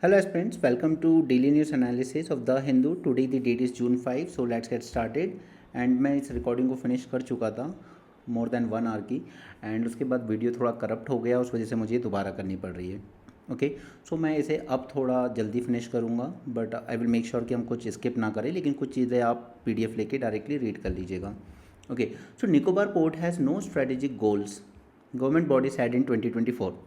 Hello aspirants, welcome to daily news analysis of The Hindu. Today the date is June 5, so let's get started. And मैं इस recording को finish कर चुका था more than 1 our की, and उसके बाद वीडियो थोड़ा करप्ट हो गया, उस वजह से मुझे दोबारा करनी पड़ रही है। ओके, सो मैं इसे अब थोड़ा जल्दी फिनिश करूँगा, but I will make sure कि हम कुछ स्किप ना करें, लेकिन कुछ चीज़ें आप PDF लेके डायरेक्टली रीड कर लीजिएगा। Okay, so Nicobar port has no strategic goals, government body said in 2024।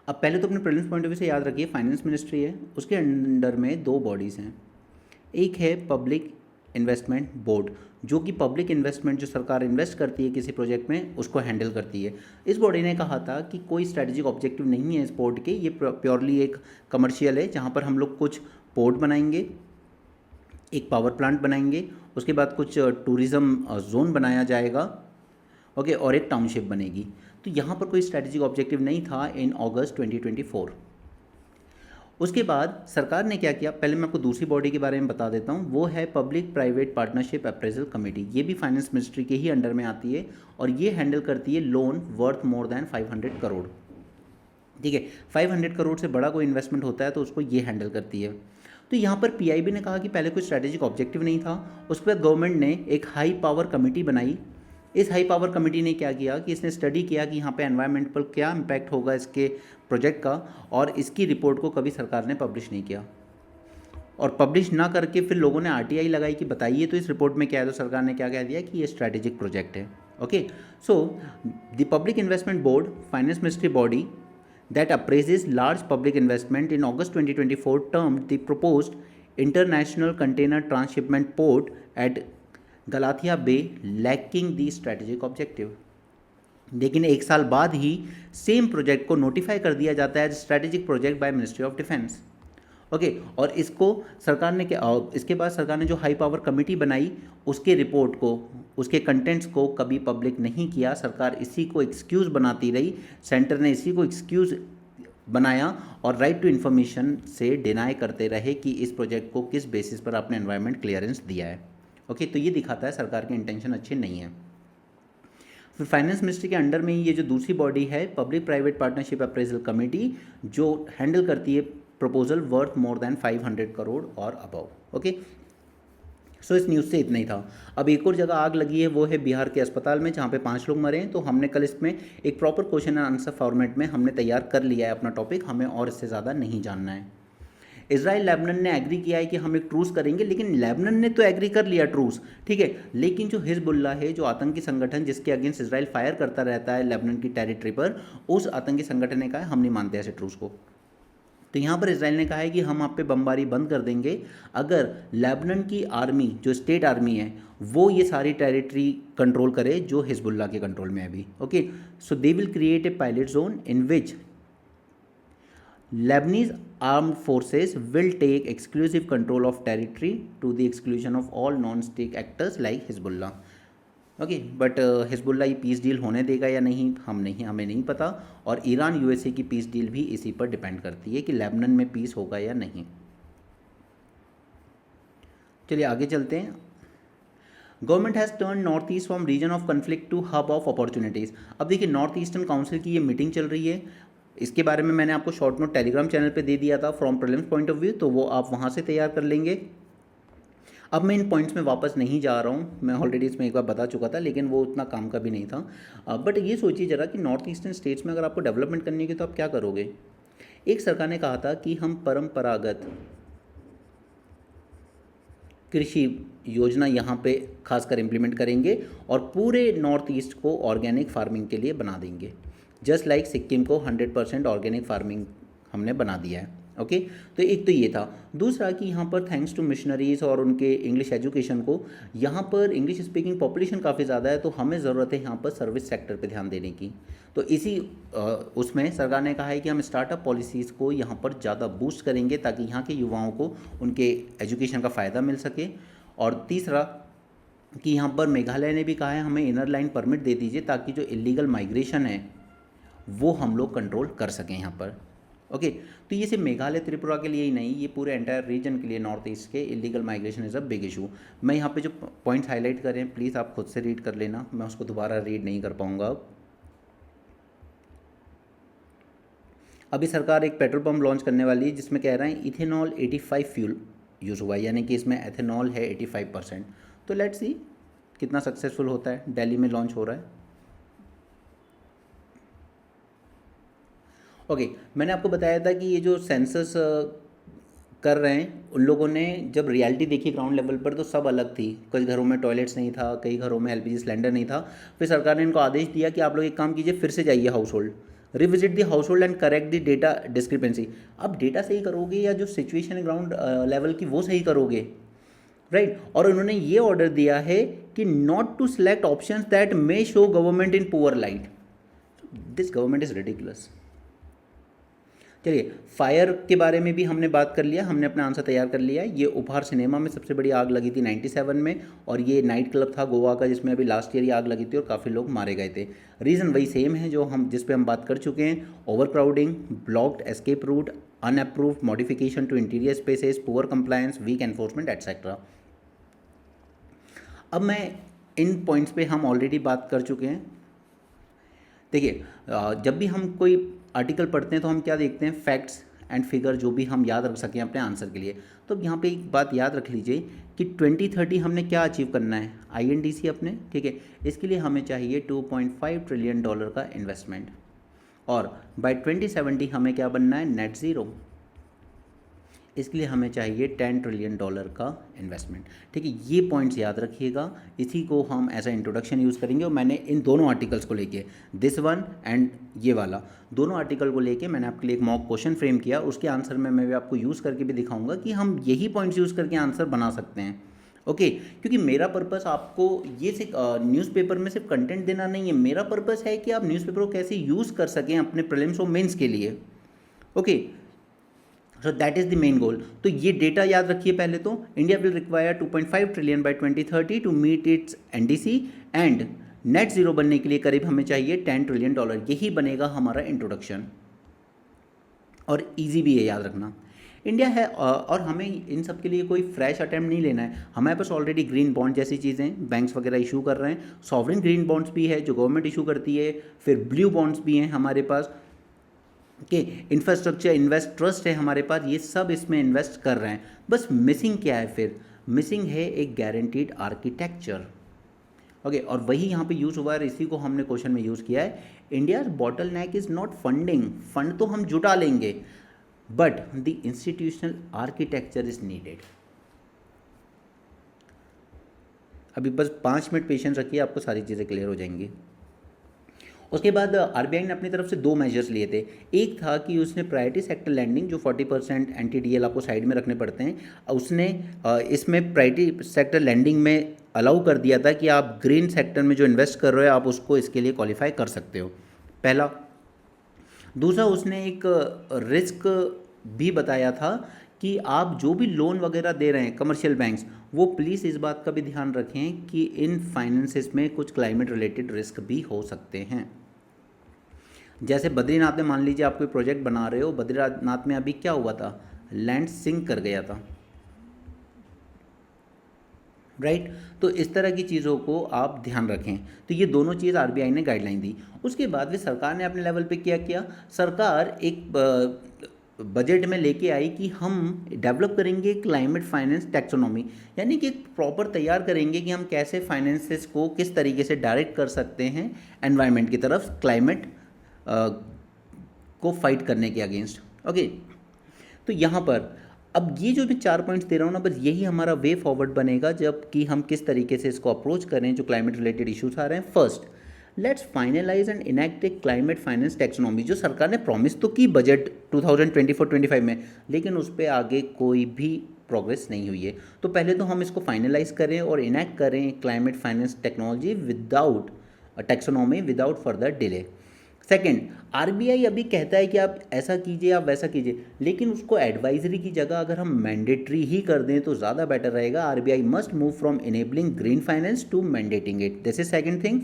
अब पहले तो अपने प्रीलिम्स पॉइंट ऑफ व्यू से याद रखिए, फाइनेंस मिनिस्ट्री है, उसके अंडर में दो बॉडीज़ हैं। एक है पब्लिक इन्वेस्टमेंट बोर्ड, जो कि पब्लिक इन्वेस्टमेंट जो सरकार इन्वेस्ट करती है किसी प्रोजेक्ट में उसको हैंडल करती है। इस बॉडी ने कहा था कि कोई स्ट्रेटेजिक ऑब्जेक्टिव नहीं है इस पोर्ट के, ये प्योरली एक कमर्शियल है, जहाँ पर हम लोग कुछ पोर्ट बनाएंगे, एक पावर प्लांट बनाएंगे, उसके बाद कुछ टूरिज़्म जोन बनाया जाएगा, ओके, और एक टाउनशिप बनेगी। तो यहाँ पर कोई स्ट्रेटेजिक ऑब्जेक्टिव नहीं था इन अगस्त 2024। उसके बाद सरकार ने क्या किया, पहले मैं आपको दूसरी बॉडी के बारे में बता देता हूँ, वो है public private partnership appraisal committee. ये भी फाइनेंस मिनिस्ट्री के ही अंडर में आती है और ये हैंडल करती है loan worth more than 500 crore. ठीक है, 500 करोड़ से बड़ा कोई इन्वेस्टमेंट होता है तो उसको ये हैंडल करती है। तो यहाँ पर PIB ने कहा कि पहले कोई स्ट्रेटेजिक ऑब्जेक्टिव नहीं था। उसके बाद गवर्नमेंट ने एक हाई पावर कमेटी बनाई। इस हाई पावर कमेटी ने क्या किया कि इसने स्टडी किया कि यहाँ पे एनवायरनमेंट पर क्या इम्पैक्ट होगा इसके प्रोजेक्ट का, और इसकी रिपोर्ट को कभी सरकार ने पब्लिश नहीं किया। और पब्लिश ना करके फिर लोगों ने RTI लगाई कि बताइए तो इस रिपोर्ट में क्या है, तो सरकार ने क्या कह दिया कि ये स्ट्रेटेजिक प्रोजेक्ट है। Okay, so the public investment board, finance ministry body that appraises large public investment in August 2024 termed the proposed international container transshipment port at Galathia Bay lacking the strategic objective। लेकिन एक साल बाद ही same project को notify कर दिया जाता है strategic project by ministry of defence. Okay, और इसको सरकार ने क्या, इसके बाद सरकार ने जो हाई पावर कमेटी बनाई उसके रिपोर्ट को, उसके कंटेंट्स को कभी पब्लिक नहीं किया। सरकार इसी को एक्सक्यूज़ बनाती रही, सेंटर ने इसी को एक्सक्यूज़ बनाया और राइट टू इन्फॉर्मेशन से डिनाई करते रहे कि इस प्रोजेक्ट को किस बेसिस पर आपने एनवायरनमेंट क्लियरेंस दिया है। ओके, तो ये दिखाता है सरकार के इंटेंशन अच्छे नहीं है। फिर फाइनेंस मिनिस्ट्री के अंडर में ही ये जो दूसरी बॉडी है public private partnership appraisal committee, जो हैंडल करती है proposal worth more than 500 crore और अबव। ओके, सो इस न्यूज़ से इतना ही था। अब एक और जगह आग लगी है, वो है बिहार के अस्पताल में, जहाँ पे 5 लोग मरे हैं। तो हमने कल इसमें एक proper question and answer format में हमने तैयार कर लिया है अपना टॉपिक, हमें और इससे ज़्यादा नहीं जानना है। इजराइल लेबनान ने एग्री किया है कि हम एक ट्रूस करेंगे, लेकिन लेबनान ने तो एग्री कर लिया ट्रूस, ठीक है, लेकिन जो हिजबुल्लाह है, जो आतंकी संगठन जिसके अगेंस्ट इजराइल फायर करता रहता है लेबनान की टेरिटरी पर, उस आतंकी संगठन ने कहा है हम नहीं मानते ऐसे ट्रूस को। तो यहाँ पर इजराइल ने कहा है कि हम आप पे बमबारी बंद कर देंगे अगर लेबनान की आर्मी, जो स्टेट आर्मी है, वो ये सारी टेरिटरी कंट्रोल करे जो हिजबुल्लाह के कंट्रोल में है अभी। Okay, so they will create a pilot zone in which Lebanese armed forces will take exclusive control of territory to the exclusion of all non-state actors like Hezbollah। Okay, but Hezbollah ये peace deal होने देगा या नहीं, हमें नहीं पता। और Iran USA की पीस डील भी इसी पर डिपेंड करती है कि लेबनान में पीस होगा या नहीं। चलिए आगे चलते हैं। Government has turn north east from region of conflict to hub of opportunities. अब देखिए, नॉर्थ ईस्टर्न काउंसिल की ये मीटिंग चल रही है, इसके बारे में मैंने आपको शॉर्ट नोट टेलीग्राम चैनल पे दे दिया था from prelims point of view, तो वो आप वहाँ से तैयार कर लेंगे। अब मैं इन पॉइंट्स में वापस नहीं जा रहा हूँ, मैं ऑलरेडी इसमें एक बार बता चुका था, लेकिन वो उतना काम का भी नहीं था। बट ये सोचिए ज़रा कि नॉर्थ ईस्टर्न स्टेट्स में अगर आपको डेवलपमेंट करनी है तो आप क्या करोगे। एक सरकार ने कहा था कि हम परंपरागत कृषि योजना यहाँ पे खासकर इम्प्लीमेंट करेंगे और पूरे नॉर्थ ईस्ट को ऑर्गेनिक फार्मिंग के लिए बना देंगे, जस्ट लाइक सिक्किम को 100% ऑर्गेनिक फार्मिंग हमने बना दिया है। ओके, तो एक तो ये था। दूसरा कि यहाँ पर थैंक्स टू मिशनरीज़ और उनके इंग्लिश एजुकेशन को, यहाँ पर इंग्लिश स्पीकिंग पॉपुलेशन काफ़ी ज़्यादा है, तो हमें ज़रूरत है यहाँ पर सर्विस सेक्टर पे ध्यान देने की। तो इसी उसमें सरकार ने कहा है कि हम स्टार्टअप पॉलिसीज़ को यहाँ पर ज़्यादा बूस्ट करेंगे ताकि यहाँ के युवाओं को उनके एजुकेशन का फ़ायदा मिल सके। और तीसरा कि यहाँ पर मेघालय ने भी कहा है हमें इनर लाइन परमिट दे दीजिए ताकि जो इलीगल माइग्रेशन है वो हम लोग कंट्रोल कर सकें यहाँ पर। ओके, तो ये सिर्फ मेघालय त्रिपुरा के लिए ही नहीं, ये पूरे एंटायर रीजन के लिए नॉर्थ ईस्ट के illegal migration is a big issue. मैं यहाँ पे जो पॉइंट्स हाईलाइट कर रहे हैं प्लीज़ आप खुद से रीड कर लेना, मैं उसको दोबारा रीड नहीं कर पाऊँगा। अभी सरकार एक पेट्रोल पंप लॉन्च करने वाली है जिसमें कह रहे हैं इथेनॉल 85 फ्यूल यूज़ हुआ है, यानी कि इसमें एथेनॉल है 85%। तो लेट्स सी कितना सक्सेसफुल होता है। दिल्ली में लॉन्च हो रहा है। ओके, मैंने आपको बताया था कि ये जो सेंसस कर रहे हैं उन लोगों ने जब रियलिटी देखी ग्राउंड लेवल पर तो सब अलग थी। कई घरों में टॉयलेट्स नहीं था, कई घरों में एलपीजी सिलेंडर नहीं था। फिर सरकार ने इनको आदेश दिया कि आप लोग एक काम कीजिए, फिर से जाइए house hold, revisit the house hold and correct the data discrepancy. अब डेटा सही करोगे या जो सिचुएशन है ग्राउंड लेवल की वो सही करोगे, राइट। और उन्होंने ये ऑर्डर दिया है कि not to select options that may show government in poor light. This government is ridiculous. चलिए, फायर के बारे में भी हमने बात कर लिया, हमने अपना आंसर तैयार कर लिया। ये उपहार सिनेमा में सबसे बड़ी आग लगी थी 97 में, और ये नाइट क्लब था गोवा का जिसमें अभी लास्ट ईयर ये आग लगी थी और काफ़ी लोग मारे गए थे। रीज़न वही सेम है जो हम जिस पे हम बात कर चुके हैं, over crowding, blocked escape route, unapproved modification to interior spaces, poor compliance, weak enforcement etcetera. अब मैं इन पॉइंट्स पे हम ऑलरेडी बात कर चुके हैं। देखिए, जब भी हम कोई आर्टिकल पढ़ते हैं तो हम क्या देखते हैं, फैक्ट्स एंड फिगर जो भी हम याद रख सकें अपने आंसर के लिए। तो यहाँ पे एक बात याद रख लीजिए कि 2030 हमने क्या अचीव करना है, INDC अपने, ठीक है। इसके लिए हमें चाहिए $2.5 ट्रिलियन का इन्वेस्टमेंट, और बाय 2070 हमें क्या बनना है, नेट ज़ीरो। इसके लिए हमें चाहिए $10 ट्रिलियन का इन्वेस्टमेंट, ठीक है। ये पॉइंट्स याद रखिएगा, इसी को हम एज अ इंट्रोडक्शन यूज़ करेंगे। और मैंने इन दोनों आर्टिकल्स को लेके, दिस वन एंड ये वाला, दोनों आर्टिकल को लेके मैंने आपके लिए एक मॉक क्वेश्चन फ्रेम किया। उसके आंसर में मैं भी आपको यूज़ करके भी दिखाऊंगा कि हम यही पॉइंट्स यूज़ करके आंसर बना सकते हैं, ओके। क्योंकि मेरा पर्पस आपको ये सिर्फ न्यूज़पेपर में सिर्फ कंटेंट देना नहीं है, मेरा पर्पस है कि आप न्यूज़पेपर को कैसे यूज़ कर सकें अपने प्रीलिम्स और मेंस के लिए, okay. So that is the main goal. तो ये डेटा याद रखिए पहले तो, India will require 2.5 trillion by 2030 to meet its NDC, and net zero बनने के लिए करीब हमें चाहिए $10 ट्रिलियन। यही बनेगा हमारा इंट्रोडक्शन, और इजी भी है याद रखना। इंडिया है, और हमें इन सब के लिए कोई फ्रेश अटैम्प्ट नहीं लेना है। हमारे पास ऑलरेडी ग्रीन बॉन्ड जैसी चीज़ें बैंक्स वगैरह इशू कर रहे हैं, सॉवरेन ग्रीन बॉन्ड्स भी है जो गवर्नमेंट इशू करती है, फिर ब्लू बॉन्ड्स भी हैं हमारे पास, कि इंफ्रास्ट्रक्चर इन्वेस्ट ट्रस्ट है हमारे पास, ये सब इसमें इन्वेस्ट कर रहे हैं। बस मिसिंग क्या है, फिर मिसिंग है एक गारंटीड आर्किटेक्चर, ओके। और वही यहाँ पे यूज़ हुआ है, इसी को हमने क्वेश्चन में यूज़ किया है। India's bottle neck is not funding, fund तो हम जुटा लेंगे, but the institutional architecture is needed. अभी बस 5 मिनट पेशेंस रखिए, आपको सारी चीज़ें क्लियर हो जाएंगी। उसके बाद RBI ने अपनी तरफ से 2 मेजर्स लिए थे। एक था कि उसने प्रायोरिटी सेक्टर लैंडिंग जो 40% NTDL आपको साइड में रखने पड़ते हैं, उसने इसमें प्रायोरिटी सेक्टर लैंडिंग में अलाउ कर दिया था कि आप ग्रीन सेक्टर में जो इन्वेस्ट कर रहे हो आप उसको इसके लिए क्वालिफाई कर सकते हो, पहला। दूसरा, उसने एक रिस्क भी बताया था कि आप जो भी लोन वगैरह दे रहे हैं कमर्शियल बैंक्स, वो प्लीज़ इस बात का भी ध्यान रखें कि इन फाइनेंसेस में कुछ क्लाइमेट रिलेटेड रिस्क भी हो सकते हैं। जैसे बद्रीनाथ में मान लीजिए आप कोई प्रोजेक्ट बना रहे हो, बद्रीनाथ में अभी क्या हुआ था, लैंड सिंक कर गया था, राइट। तो इस तरह की चीज़ों को आप ध्यान रखें। तो ये दोनों चीज़ RBI ने गाइडलाइन दी। उसके बाद भी सरकार ने अपने लेवल पे क्या किया, सरकार एक बजट में लेके आई कि हम डेवलप करेंगे क्लाइमेट फाइनेंस टैक्सोनॉमी, यानी कि प्रॉपर तैयार करेंगे कि हम कैसे फाइनेंसेस को किस तरीके से डायरेक्ट कर सकते हैं एनवायरनमेंट की तरफ, क्लाइमेट को फाइट करने के अगेंस्ट, ओके। तो यहाँ पर अब ये जो मैं 4 पॉइंट्स दे रहा हूँ ना, बस यही हमारा वे फॉरवर्ड बनेगा जब कि हम किस तरीके से इसको अप्रोच करें जो क्लाइमेट रिलेटेड इश्यूज आ रहे हैं। First, let's finalize and enact a climate finance taxonomy. जो सरकार ने प्रॉमिस तो की बजट 2024-25 में, लेकिन उस पर आगे कोई भी प्रोग्रेस नहीं हुई है। तो पहले तो हम इसको फाइनलाइज करें और इनैक्ट करें climate finance technology without taxonomy without further delay. Second, RBI अभी कहता है कि आप ऐसा कीजिए, आप वैसा कीजिए, लेकिन उसको एडवाइजरी की जगह अगर हम मैंडेटरी ही कर दें तो ज़्यादा बेटर रहेगा। RBI must move from enabling green finance to mandating it, this is second thing.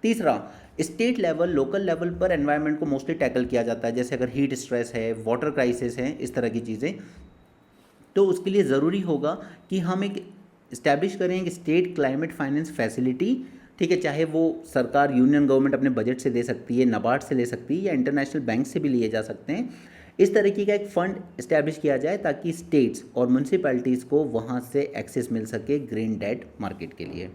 तीसरा, स्टेट लेवल लोकल लेवल पर एनवायरनमेंट को मोस्टली टैकल किया जाता है, जैसे अगर हीट स्ट्रेस है, वाटर क्राइसिस है, इस तरह की चीज़ें। तो उसके लिए ज़रूरी होगा कि हम एक इस्टेब्लिश करें एक स्टेट क्लाइमेट फाइनेंस फैसिलिटी, ठीक है। चाहे वो सरकार यूनियन गवर्नमेंट अपने बजट से दे सकती है, नाबार्ड से ले सकती है, या इंटरनेशनल बैंक से भी लिए जा सकते हैं, इस तरीके का एक फ़ंड इस्टेब्लिश किया जाए ताकि स्टेट्स और म्यूनसिपैलिटीज़ को वहाँ से एक्सेस मिल सके ग्रीन डेट मार्केट के लिए।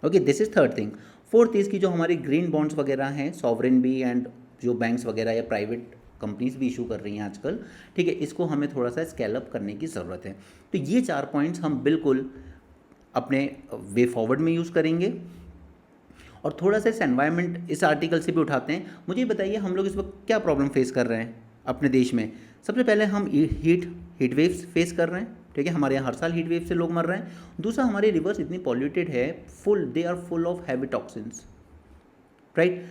Okay, this is third thing. Fourth इसकी जो हमारी ग्रीन बॉन्ड्स वगैरह हैं, सॉवरेन भी एंड जो बैंक्स वगैरह या प्राइवेट कंपनीज भी इशू कर रही हैं आजकल, ठीक है, इसको हमें थोड़ा सा स्केल अप करने की ज़रूरत है। तो ये 4 पॉइंट्स हम बिल्कुल अपने वे फॉरवर्ड में यूज़ करेंगे। और थोड़ा सा इस एनवायरनमेंट इस आर्टिकल से भी उठाते हैं। मुझे बताइए हम लोग इस वक्त क्या प्रॉब्लम फेस कर रहे हैं अपने देश में। सबसे पहले हम हीट वेव्स फेस कर रहे हैं, ठीक है, हमारे यहाँ हर साल हीट वेव से लोग मर रहे हैं। दूसरा, हमारी रिवर्स इतनी पॉल्यूटेड है, they are full of heavy toxins, right.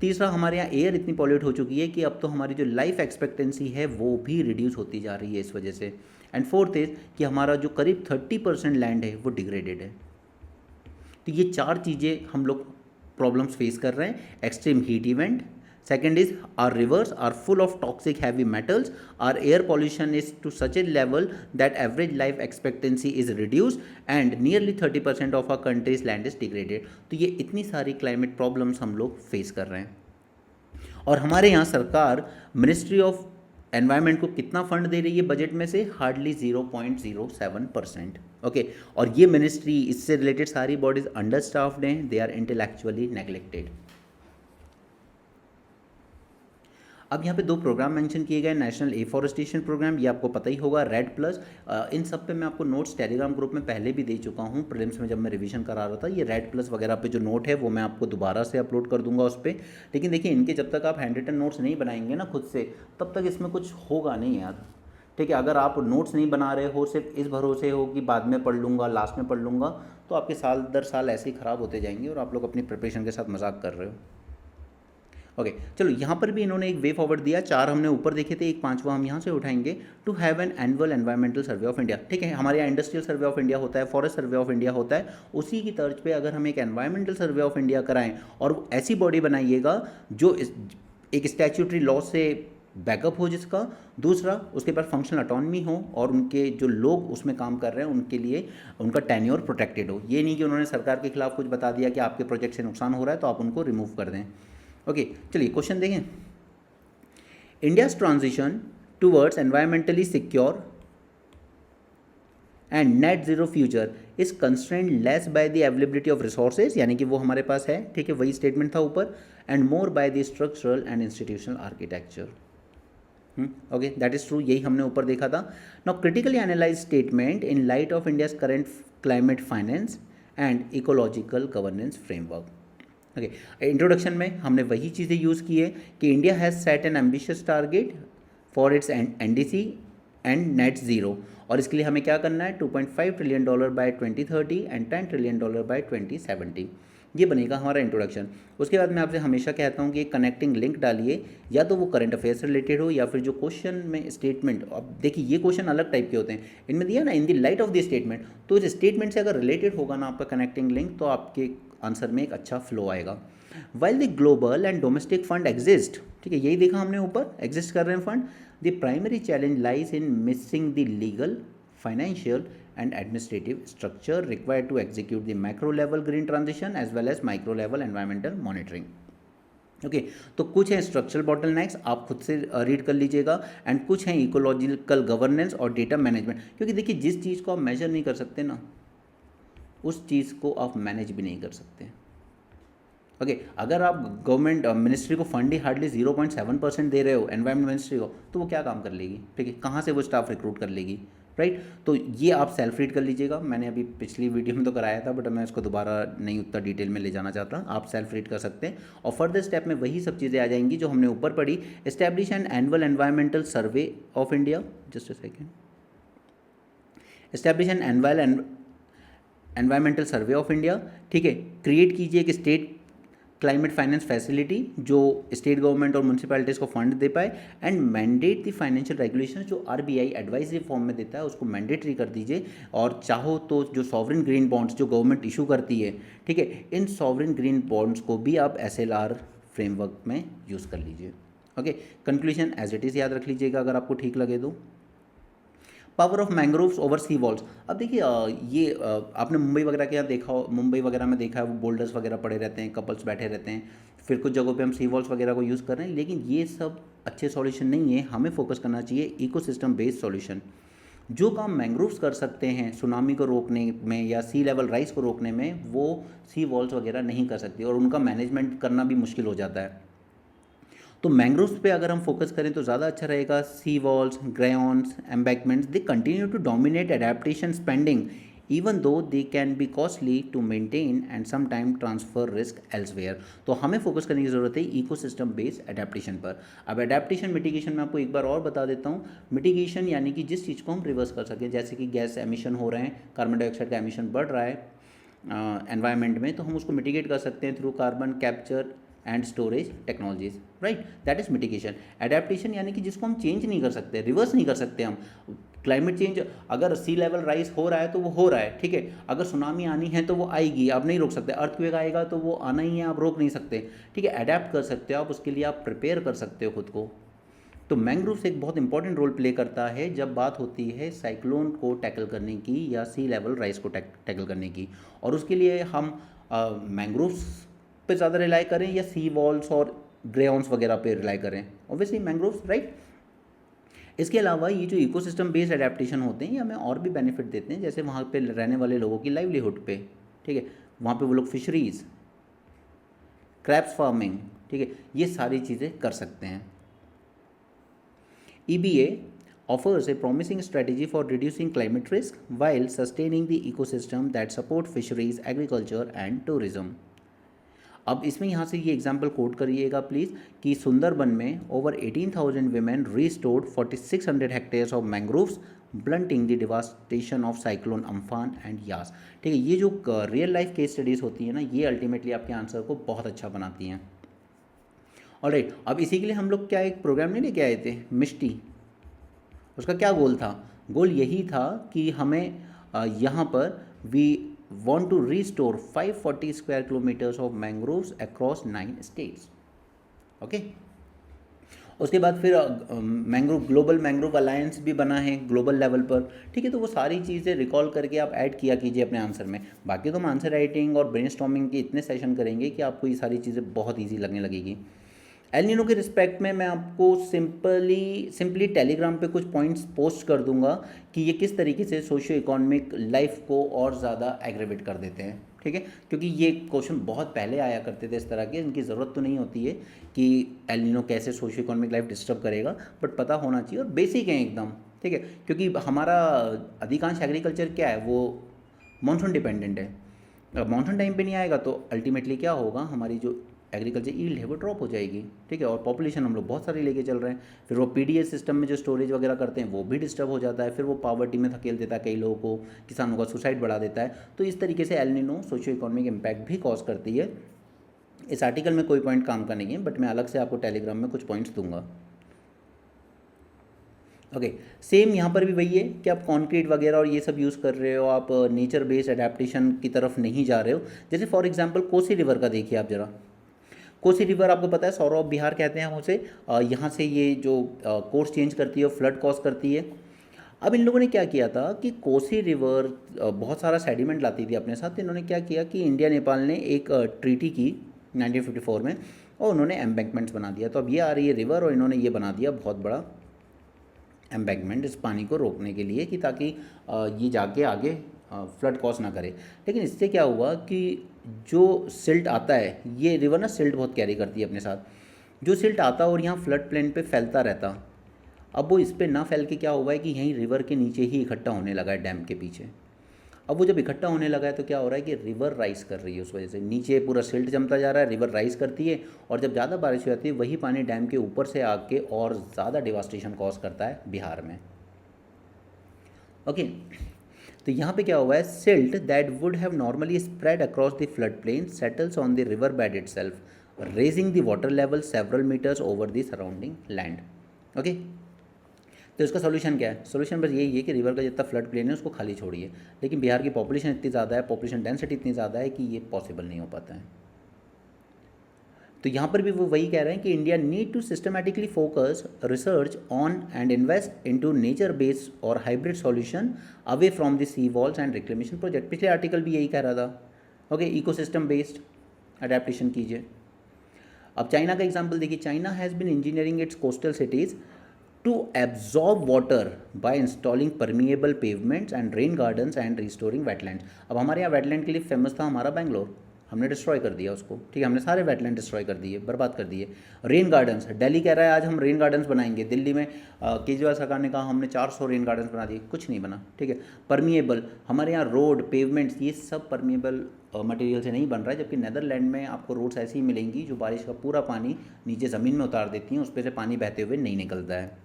तीसरा हमारे यहाँ एयर इतनी पॉल्यूट हो चुकी है कि अब तो हमारी जो लाइफ एक्सपेक्टेंसी है वो भी रिड्यूस होती जा रही है इस वजह से। एंड फोर्थ इज कि हमारा जो करीब 30% लैंड है वो डिग्रेडेड है। तो ये 4 चीज़ें हम लोग प्रॉब्लम्स फेस कर रहे हैं। Extreme heat event, second is our rivers are full of toxic heavy metals, our air pollution is to such a level that average life expectancy is reduced and nearly 30% of our country's land is degraded। तो ये इतनी सारी climate problems हम लोग face कर रहे हैं। और हमारे यहाँ सरकार मिनिस्ट्री ऑफ एनवायरनमेंट को कितना फंड दे रही है बजट में से? हार्डली 0.07%। ओके, और ये मिनिस्ट्री, इससे रिलेटेड सारी बॉडीज अंडर स्टाफ्ड हैं, दे आर इंटेलेक्चुअली नेग्लेक्टेड। अब यहाँ पे 2 प्रोग्राम मेंशन किए गए, नेशनल एफॉरेस्टेशन प्रोग्राम, ये आपको पता ही होगा, रेड प्लस। इन सब पे मैं आपको नोट्स टेलीग्राम ग्रुप में पहले भी दे चुका हूँ प्रीलिम्स में जब मैं रिवीजन करा रहा था। ये रेड प्लस वगैरह पे जो नोट है वो मैं आपको दोबारा से अपलोड कर दूंगा उस पर। लेकिन देखिए, इनके जब तक आप हैंड रिटन नोट्स नहीं बनाएंगे ना खुद से, तब तक इसमें कुछ होगा नहीं यार, ठीक है। अगर आप नोट्स नहीं बना रहे हो, सिर्फ इस भरोसे हो कि बाद में पढ़ लूँगा, लास्ट में पढ़ लूँगा, तो आपके साल दर साल ऐसे ही ख़राब होते जाएंगे और आप लोग अपनी प्रिपरेशन के साथ मजाक कर रहे हो। ओके, चलो यहाँ पर भी इन्होंने एक वे फॉरवर्ड दिया। 4 हमने ऊपर देखे थे, एक 5वां हम यहाँ से उठाएंगे। To have an annual environmental survey of India, ठीक है, हमारे यहाँ इंडस्ट्रियल सर्वे ऑफ इंडिया होता है, फॉरेस्ट सर्वे ऑफ इंडिया होता है, उसी की तर्ज पे अगर हम एक एनवायरमेंटल सर्वे ऑफ इंडिया कराएं और ऐसी बॉडी बनाइएगा जो एक स्टैट्यूटरी लॉ से बैकअप हो जिसका, दूसरा उसके पास फंक्शनल ऑटोनॉमी हो और उनके जो लोग उसमें काम कर रहे हैं उनके लिए उनका टेन्योर प्रोटेक्टेड हो। ये नहीं कि उन्होंने सरकार के खिलाफ कुछ बता दिया कि आपके प्रोजेक्ट से नुकसान हो रहा है तो आप उनको रिमूव कर दें। ओके, चलिए क्वेश्चन देखें। India's transition towards environmentally secure and net zero future is constrained less by the availability of resources, यानी कि वो हमारे पास है, ठीक है, वही स्टेटमेंट था ऊपर, and more by the structural and institutional architecture. Okay, that is true, यही हमने ऊपर देखा था। Now critically analyse statement in light of India's current climate finance and ecological governance framework. Okay, introduction में हमने वही चीज़ें यूज़ की है कि India has set N ambitious target for its NDC and net zero, और इसके लिए हमें क्या करना है? $2.5 trillion by 2030 and $10 trillion bye 2070। ये बनेगा हमारा इंट्रोडक्शन। उसके बाद मैं आपसे हमेशा कहता हूँ कि एक कनेक्टिंग लिंक डालिए, या तो वो करंट अफेयर से रिलेटेड हो या फिर जो क्वेश्चन में स्टेटमेंट, अब देखिए ये क्वेश्चन अलग टाइप के होते हैं, इनमें दिया ना in the light of the statement, तो इस स्टेटमेंट से अगर रिलेटेड होगा ना आपका कनेक्टिंग लिंक, तो आपके आंसर में एक अच्छा फ्लो आएगा। While the global and domestic fund exist, ठीक है, यही देखा हमने ऊपर, एग्जिस्ट कर रहे हैं fund, the primary challenge lies in missing the legal, financial and administrative structure required to execute the macro level green transition as well as micro level environmental monitoring। Okay, तो कुछ हैं स्ट्रक्चरल बॉटलनेक्स, आप खुद से read कर लीजिएगा, and कुछ हैं इकोलॉजिकल गवर्नेंस और डेटा मैनेजमेंट, क्योंकि देखिए जिस चीज़ को आप मेजर नहीं कर सकते ना, उस चीज़ को आप मैनेज भी नहीं कर सकते। ओके, अगर आप गवर्नमेंट मिनिस्ट्री को फंड ही हार्डली 0.7% दे रहे हो एनवायरमेंट मिनिस्ट्री को, तो वो क्या काम कर लेगी, ठीक है, कहाँ से वो स्टाफ रिक्रूट कर लेगी, राइट। तो ये आप सेल्फ रीड कर लीजिएगा, मैंने अभी पिछली वीडियो में तो कराया था, बट मैं इसको दोबारा नहीं उतना डिटेल में ले जाना चाहता, आप सेल्फ रीड कर सकते हैं। और फर्दर स्टेप में वही सब चीज़ें आ जाएंगी जो हमने ऊपर पढ़ी। Establish N annual environmental survey of India, just a second, establish N annual environmental survey of India, ठीक है, क्रिएट कीजिए एक स्टेट क्लाइमेट फाइनेंस फैसिलिटी जो स्टेट गवर्नमेंट और म्यूनसिपैलिटीज़ को फंड दे पाए, and mandate the financial regulation जो RBI advisory form में देता है उसको मैंडेटरी कर दीजिए, और चाहो तो जो सॉवरेन ग्रीन बॉन्ड्स जो गवर्नमेंट इशू करती है, ठीक है, इन सॉवरेन ग्रीन बॉन्ड्स को भी आप एसएलआर फ्रेमवर्क में यूज़ कर लीजिए। Okay, conclusion as it is याद रख लीजिएगा अगर आपको ठीक लगे तो। Power of mangroves over sea walls, अब देखिए ये आपने मुंबई वगैरह के यहाँ देखा हो, मुंबई वगैरह में देखा है, वो बोल्डर्स वगैरह पड़े रहते हैं, कपल्स बैठे रहते हैं, फिर कुछ जगहों पे हम सी वॉल्स वगैरह को यूज़ कर रहे हैं, लेकिन ये सब अच्छे सॉल्यूशन नहीं है। हमें फोकस करना चाहिए इकोसिस्टम बेस्ड सॉल्यूशन। जो काम मैंग्रोव्स कर सकते हैं सुनामी को रोकने में या सी लेवल राइज को रोकने में, वो सी वॉल्स वगैरह नहीं कर सकती और उनका मैनेजमेंट करना भी मुश्किल हो जाता है। तो मैंग्रोव्स पे अगर हम फोकस करें तो ज़्यादा अच्छा रहेगा। Sea walls, groynes, embankments, they continue to dominate adaptation spending even though they can be costly to maintain and some time transfer risk elsewhere. तो हमें फोकस करने की ज़रूरत है इकोसिस्टम बेस्ड एडेप्टेशन पर। अब एडेप्टेशन मिटिगेशन में आपको एक बार और बता देता हूँ। मिटिगेशन यानी कि जिस चीज़ को हम रिवर्स कर सकें, जैसे कि गैस एमिशन हो रहे हैं, कार्बन डाइऑक्साइड का एमिशन बढ़ रहा है एनवायरनमेंट में, तो हम उसको मिटिगेट कर सकते हैं through carbon capture and storage technologies, right, that is mitigation. Adaptation यानी कि जिसको हम चेंज नहीं कर सकते, रिवर्स नहीं कर सकते हम। क्लाइमेट चेंज, अगर सी लेवल राइज हो रहा है तो वो हो रहा है, ठीक है। अगर सुनामी आनी है तो वो आएगी, आप नहीं रोक सकते। अर्थक्वेक आएगा तो वो आना ही है, आप रोक नहीं सकते, ठीक है। अडेप्ट कर सकते हो आप, उसके लिए आप प्रिपेयर कर सकते हो खुद को। तो मैंग्रोव्स एक बहुत इंपॉर्टेंट रोल प्ले करता है जब बात होती है साइक्लोन को टैकल करने की या सी लेवल राइज को टैकल करने की। और उसके लिए हम मैंग्रोव्स पे ज़्यादा रिलाई करें या सी वॉल्स और ग्रेऑन्स वगैरह पे रिलाई करें, ऑब्वियसली मैंग्रोव्स, राइट। इसके अलावा ये जो इकोसिस्टम बेस्ड एडेप्टेशन होते हैं ये हमें और भी बेनिफिट देते हैं, जैसे वहाँ पे रहने वाले लोगों की लाइवलीहुड पे, ठीक है। वहाँ पे वो लोग फिशरीज़, क्रैब्स फार्मिंग, ठीक है, ये सारी चीज़ें कर सकते हैं। EBA offers a promising strategy for reducing climate risk while sustaining the ecosystem that support fisheries, agriculture and tourism. अब इसमें यहाँ से ये एग्जाम्पल कोट करिएगा प्लीज़ कि सुंदरबन में over 18,000 women restored 4600 hectares of mangroves, blunting the devastation of cyclone Amphan and Yaas. ठीक है, ये जो रियल लाइफ केस स्टडीज़ होती है ना, ये अल्टीमेटली आपके आंसर को बहुत अच्छा बनाती हैं। ऑलराइट, अब इसी के लिए हम लोग क्या एक प्रोग्राम नहीं लेके आए थे, मिष्टी। उसका क्या गोल था? गोल यही था कि हमें यहाँ पर we want to restore 540 square kilometers of mangroves across 9 states. Okay, उसके बाद फिर मैंग्रोव, ग्लोबल मैंग्रोव अलायंस भी बना है ग्लोबल लेवल पर, ठीक है। तो वो सारी चीज़ें रिकॉल करके आप ऐड किया कीजिए अपने आंसर में। बाकी तो हम आंसर राइटिंग और ब्रेनस्टॉर्मिंग के इतने सेशन करेंगे कि आपको ये सारी चीज़ें बहुत ईजी लगने लगेगी। एल नीनो के रिस्पेक्ट में मैं आपको सिंपली टेलीग्राम पे कुछ पॉइंट्स पोस्ट कर दूंगा कि ये किस तरीके से सोशियो इकोनॉमिक लाइफ को और ज़्यादा एग्रेवेट कर देते हैं, ठीक है। क्योंकि ये क्वेश्चन बहुत पहले आया करते थे इस तरह के, इनकी ज़रूरत तो नहीं होती है कि एल नीनो कैसे सोशियो इकोनॉमिक लाइफ डिस्टर्ब करेगा, बट पता होना चाहिए और बेसिक है एकदम, ठीक है। क्योंकि हमारा अधिकांश एग्रीकल्चर क्या है, वो मानसून डिपेंडेंट है। अब मानसून टाइम पे नहीं आएगा तो अल्टीमेटली क्या होगा, हमारी जो एग्रीकल्चर ईल्ड है वो ड्रॉप हो जाएगी, ठीक है। और पॉपुलेशन हम लोग बहुत सारी लेके चल रहे हैं, फिर वो पीडीएस सिस्टम में जो स्टोरेज वगैरह करते हैं वो भी डिस्टर्ब हो जाता है, फिर वो पावर्टी में धकेल देता है कई लोगों को, किसानों का सुसाइड बढ़ा देता है। तो इस तरीके से El Nino socio economic impact भी कॉज करती है। इस आर्टिकल में कोई पॉइंट काम का नहीं है, बट मैं अलग से आपको टेलीग्राम में कुछ पॉइंट्स दूंगा। ओके, सेम यहाँ पर भी वही है कि आप कंक्रीट वगैरह और ये सब यूज़ कर रहे हो, आप नेचर बेस्ड एडेप्टेशन की तरफ नहीं जा रहे हो। जैसे फॉर एग्जांपल कोसी रिवर का देखिए आप ज़रा। कोसी रिवर आपको पता है सौरव बिहार कहते हैं हम उसे, यहाँ से ये जो कोर्स चेंज करती है, फ्लड कॉज करती है। अब इन लोगों ने क्या किया था कि कोसी रिवर बहुत सारा सेडिमेंट लाती थी अपने साथ। इन्होंने क्या किया कि इंडिया नेपाल ने एक ट्रीटी की 1954 में, और उन्होंने एम्बैंकमेंट्स बना दिया। तो अब ये आ रही है रिवर और इन्होंने ये बना दिया बहुत बड़ा एम्बैंकमेंट इस पानी को रोकने के लिए, कि ताकि ये जाके आगे फ्लड कॉज ना करे। लेकिन इससे क्या हुआ कि जो सिल्ट आता है, ये रिवर ना सिल्ट बहुत कैरी करती है अपने साथ, जो सिल्ट आता और यहाँ फ्लड प्लेन पे फैलता रहता, अब वो इस पर ना फैल के क्या हुआ है कि यहीं रिवर के नीचे ही इकट्ठा होने लगा है डैम के पीछे। अब वो जब इकट्ठा होने लगा है तो क्या हो रहा है कि रिवर राइज कर रही है, उस वजह से नीचे पूरा सिल्ट जमता जा रहा है, रिवर राइज करती है, और जब ज़्यादा बारिश हो जाती है वही पानी डैम के ऊपर से आके और ज़्यादा डिवास्टेशन कॉज करता है बिहार में। ओके, तो यहाँ पे क्या हुआ है, silt that would have normally spread across the flood plain settles on the river bed itself, raising the water level several meters over the surrounding land. Okay, तो इसका सोल्यूशन क्या है? सोल्यूशन बस यही है कि रिवर का जितना फ्लड प्लेन है उसको खाली छोड़िए। लेकिन बिहार की पॉपुलेशन इतनी ज़्यादा है, पॉपुलेशन डेंसिटी इतनी ज़्यादा है कि ये पॉसिबल नहीं हो पाता है। तो यहाँ पर भी वो वही कह रहे हैं कि India need to systematically focus research on and invest into nature based और hybrid solution away from the sea walls and reclamation project. पिछले आर्टिकल भी यही कह रहा था। ओके, इकोसिस्टम बेस्ड अडेप्टेशन कीजिए। अब चाइना का एग्जाम्पल देखिए, China has been engineering it's coastal cities to absorb water by installing permeable pavements and rain gardens and restoring wetlands. अब हमारे यहाँ वेटलैंड के लिए फेमस था हमारा बेंगलोर, हमने डिस्ट्रॉय कर दिया उसको, ठीक है, हमने सारे वेटलैंड डिस्ट्रॉय कर दिए, बर्बाद कर दिए। रेन गार्डन्स, दिल्ली कह रहा है आज हम रेन गार्डन्स बनाएंगे, दिल्ली में केजरीवाल सरकार ने कहा हमने 400 रेन गार्डन्स बना दिए, कुछ नहीं बना, ठीक है। परमिएबल, हमारे यहाँ रोड पेवमेंट्स ये सब परमिएबल मटेरियल से नहीं बन रहा है, जबकि नेदरलैंड में आपको रोड्स ऐसी ही मिलेंगी जो बारिश का पूरा पानी नीचे ज़मीन में उतार देती हैं, उस पर से पानी बहते हुए नहीं निकलता है।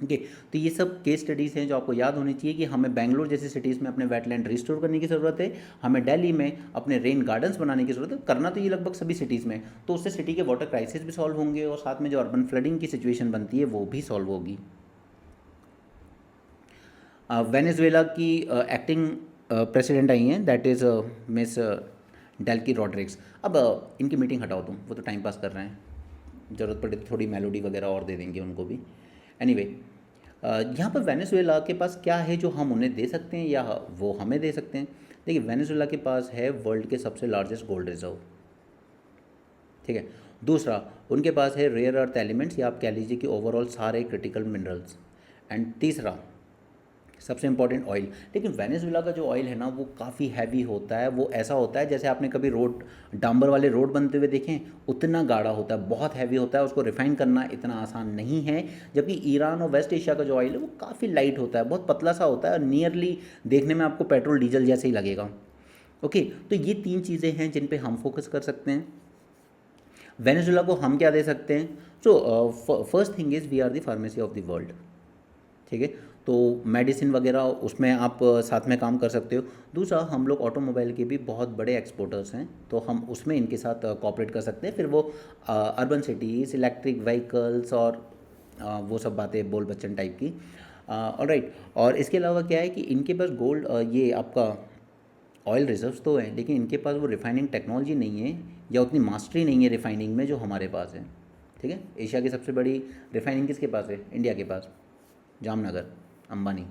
ओके तो ये सब केस स्टडीज़ हैं जो आपको याद होनी चाहिए कि हमें बेंगलोर जैसी सिटीज़ में अपने वेटलैंड रिस्टोर करने की ज़रूरत है, हमें दिल्ली में अपने रेन गार्डन्स बनाने की ज़रूरत है, करना तो ये लगभग सभी सिटीज़ में, तो उससे सिटी के वाटर क्राइसिस भी सॉल्व होंगे और साथ में जो अर्बन फ्लडिंग की सिचुएशन बनती है वो भी सॉल्व होगी। वेनेजुएला की एक्टिंग प्रेसिडेंट आई हैं, दैट इज़ मिस डेल्की रॉड्रिग्स। अब इनकी मीटिंग हटाओ तुम, वो तो टाइम पास कर रहे हैं, ज़रूरत पड़े तो थोड़ी मेलोडी वगैरह और दे देंगे उनको भी। एनीवे यहाँ पर वेनेजुएला के पास क्या है जो हम उन्हें दे सकते हैं या वो हमें दे सकते हैं। देखिए वेनेजुएला के पास है वर्ल्ड के सबसे लार्जेस्ट गोल्ड रिजर्व, ठीक है। दूसरा उनके पास है रेयर अर्थ एलिमेंट्स या आप कह लीजिए कि ओवरऑल सारे क्रिटिकल मिनरल्स। एंड तीसरा सबसे इंपॉर्टेंट ऑयल। लेकिन वेनेजुएला का जो ऑयल है ना वो काफ़ी हैवी होता है, वो ऐसा होता है जैसे आपने कभी रोड डांबर वाले रोड बनते हुए देखें, उतना गाढ़ा होता है, बहुत हैवी होता है, उसको रिफाइन करना इतना आसान नहीं है। जबकि ईरान और वेस्ट एशिया का जो ऑयल है वो काफ़ी लाइट होता है, बहुत पतला सा होता है और नियरली देखने में आपको पेट्रोल डीजल जैसे ही लगेगा। ओके तो ये 3 चीज़ें हैं जिन पे हम फोकस कर सकते हैं। वेनेजुएला को हम क्या दे सकते हैं? So first thing is we are the pharmacy of the world, ठीक है। तो मेडिसिन वगैरह उसमें आप साथ में काम कर सकते हो। दूसरा हम लोग ऑटोमोबाइल के भी बहुत बड़े एक्सपोर्टर्स हैं, तो हम उसमें इनके साथ कॉपरेट कर सकते हैं। फिर वो अर्बन सिटीज़, इलेक्ट्रिक व्हीकल्स और वो सब बातें बोल बच्चन टाइप की। ऑलराइट, और इसके अलावा क्या है कि इनके पास गोल्ड ये आपका ऑयल रिजर्व्स तो हैं, लेकिन इनके पास वो रिफाइनिंग टेक्नोलॉजी नहीं है या उतनी मास्टरी नहीं है रिफाइनिंग में जो हमारे पास है, ठीक है। एशिया की सबसे बड़ी रिफाइनिंग किसके पास है? इंडिया के पास, जामनगर, अंबानी।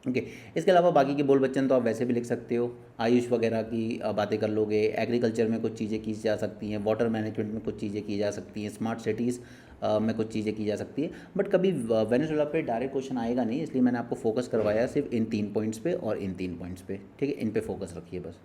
ओके इसके अलावा बाकी के बोल बच्चन तो आप वैसे भी लिख सकते हो, आयुष वगैरह की बातें कर लोगे, एग्रीकल्चर में कुछ चीज़ें की जा सकती हैं, वाटर मैनेजमेंट में कुछ चीज़ें की जा सकती हैं, स्मार्ट सिटीज़ में कुछ चीज़ें की जा सकती है। बट कभी वेनेजुएला पे डायरेक्ट क्वेश्चन आएगा नहीं, इसलिए मैंने आपको फोकस करवाया सिर्फ इन 3 पॉइंट्स पे और इन 3 पॉइंट्स पे, ठीक है। इन पे फोकस रखिए बस।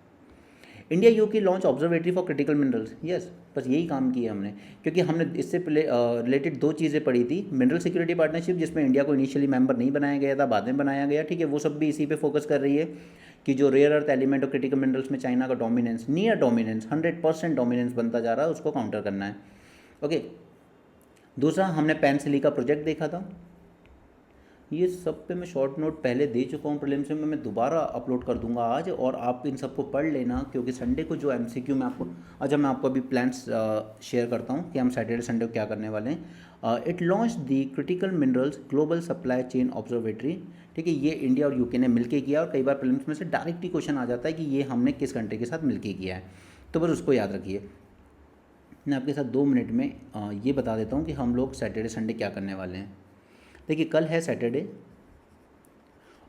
India UK launch observatory for critical minerals, yes, बस यही काम किया हमने, क्योंकि हमने इससे रिलेटेड 2 चीज़ें पढ़ी थी। मिनरल सिक्योरिटी पार्टनरशिप जिसमें इंडिया को इनिशियली मेंबर नहीं बनाया गया था, बाद में बनाया गया, ठीक है, वो सब भी इसी पे फोकस कर रही है कि जो रेयर अर्थ एलिमेंट और क्रिटिकल मिनरल्स में चाइना का डोमिनेंस, नियर डोमिनेंस, 100% डोमिनेंस बनता जा रहा है, उसको काउंटर करना है। ओके दूसरा हमने पेंसिली का प्रोजेक्ट देखा था, ये सब पे मैं शॉर्ट नोट पहले दे चुका हूँ प्रीलिम्स में, मैं दोबारा अपलोड कर दूंगा आज, और आप इन सबको पढ़ लेना, क्योंकि संडे को जो एमसीक्यू में आपको, अच्छा मैं आपको अभी प्लान्स शेयर करता हूँ कि हम सैटरडे संडे को क्या करने वाले हैं। It launch the critical minerals global supply chain observatory, ठीक है। ये इंडिया और यूके ने मिलके किया, और कई बार प्रीलिम्स में से डायरेक्ट ही क्वेश्चन आ जाता है कि ये हमने किस कंट्री के साथ मिलके किया है, तो बस उसको याद रखिए। मैं आपके साथ 2 मिनट में ये बता देता हूँ कि हम लोग सैटरडे संडे क्या करने वाले हैं। देखिए कल है सैटरडे,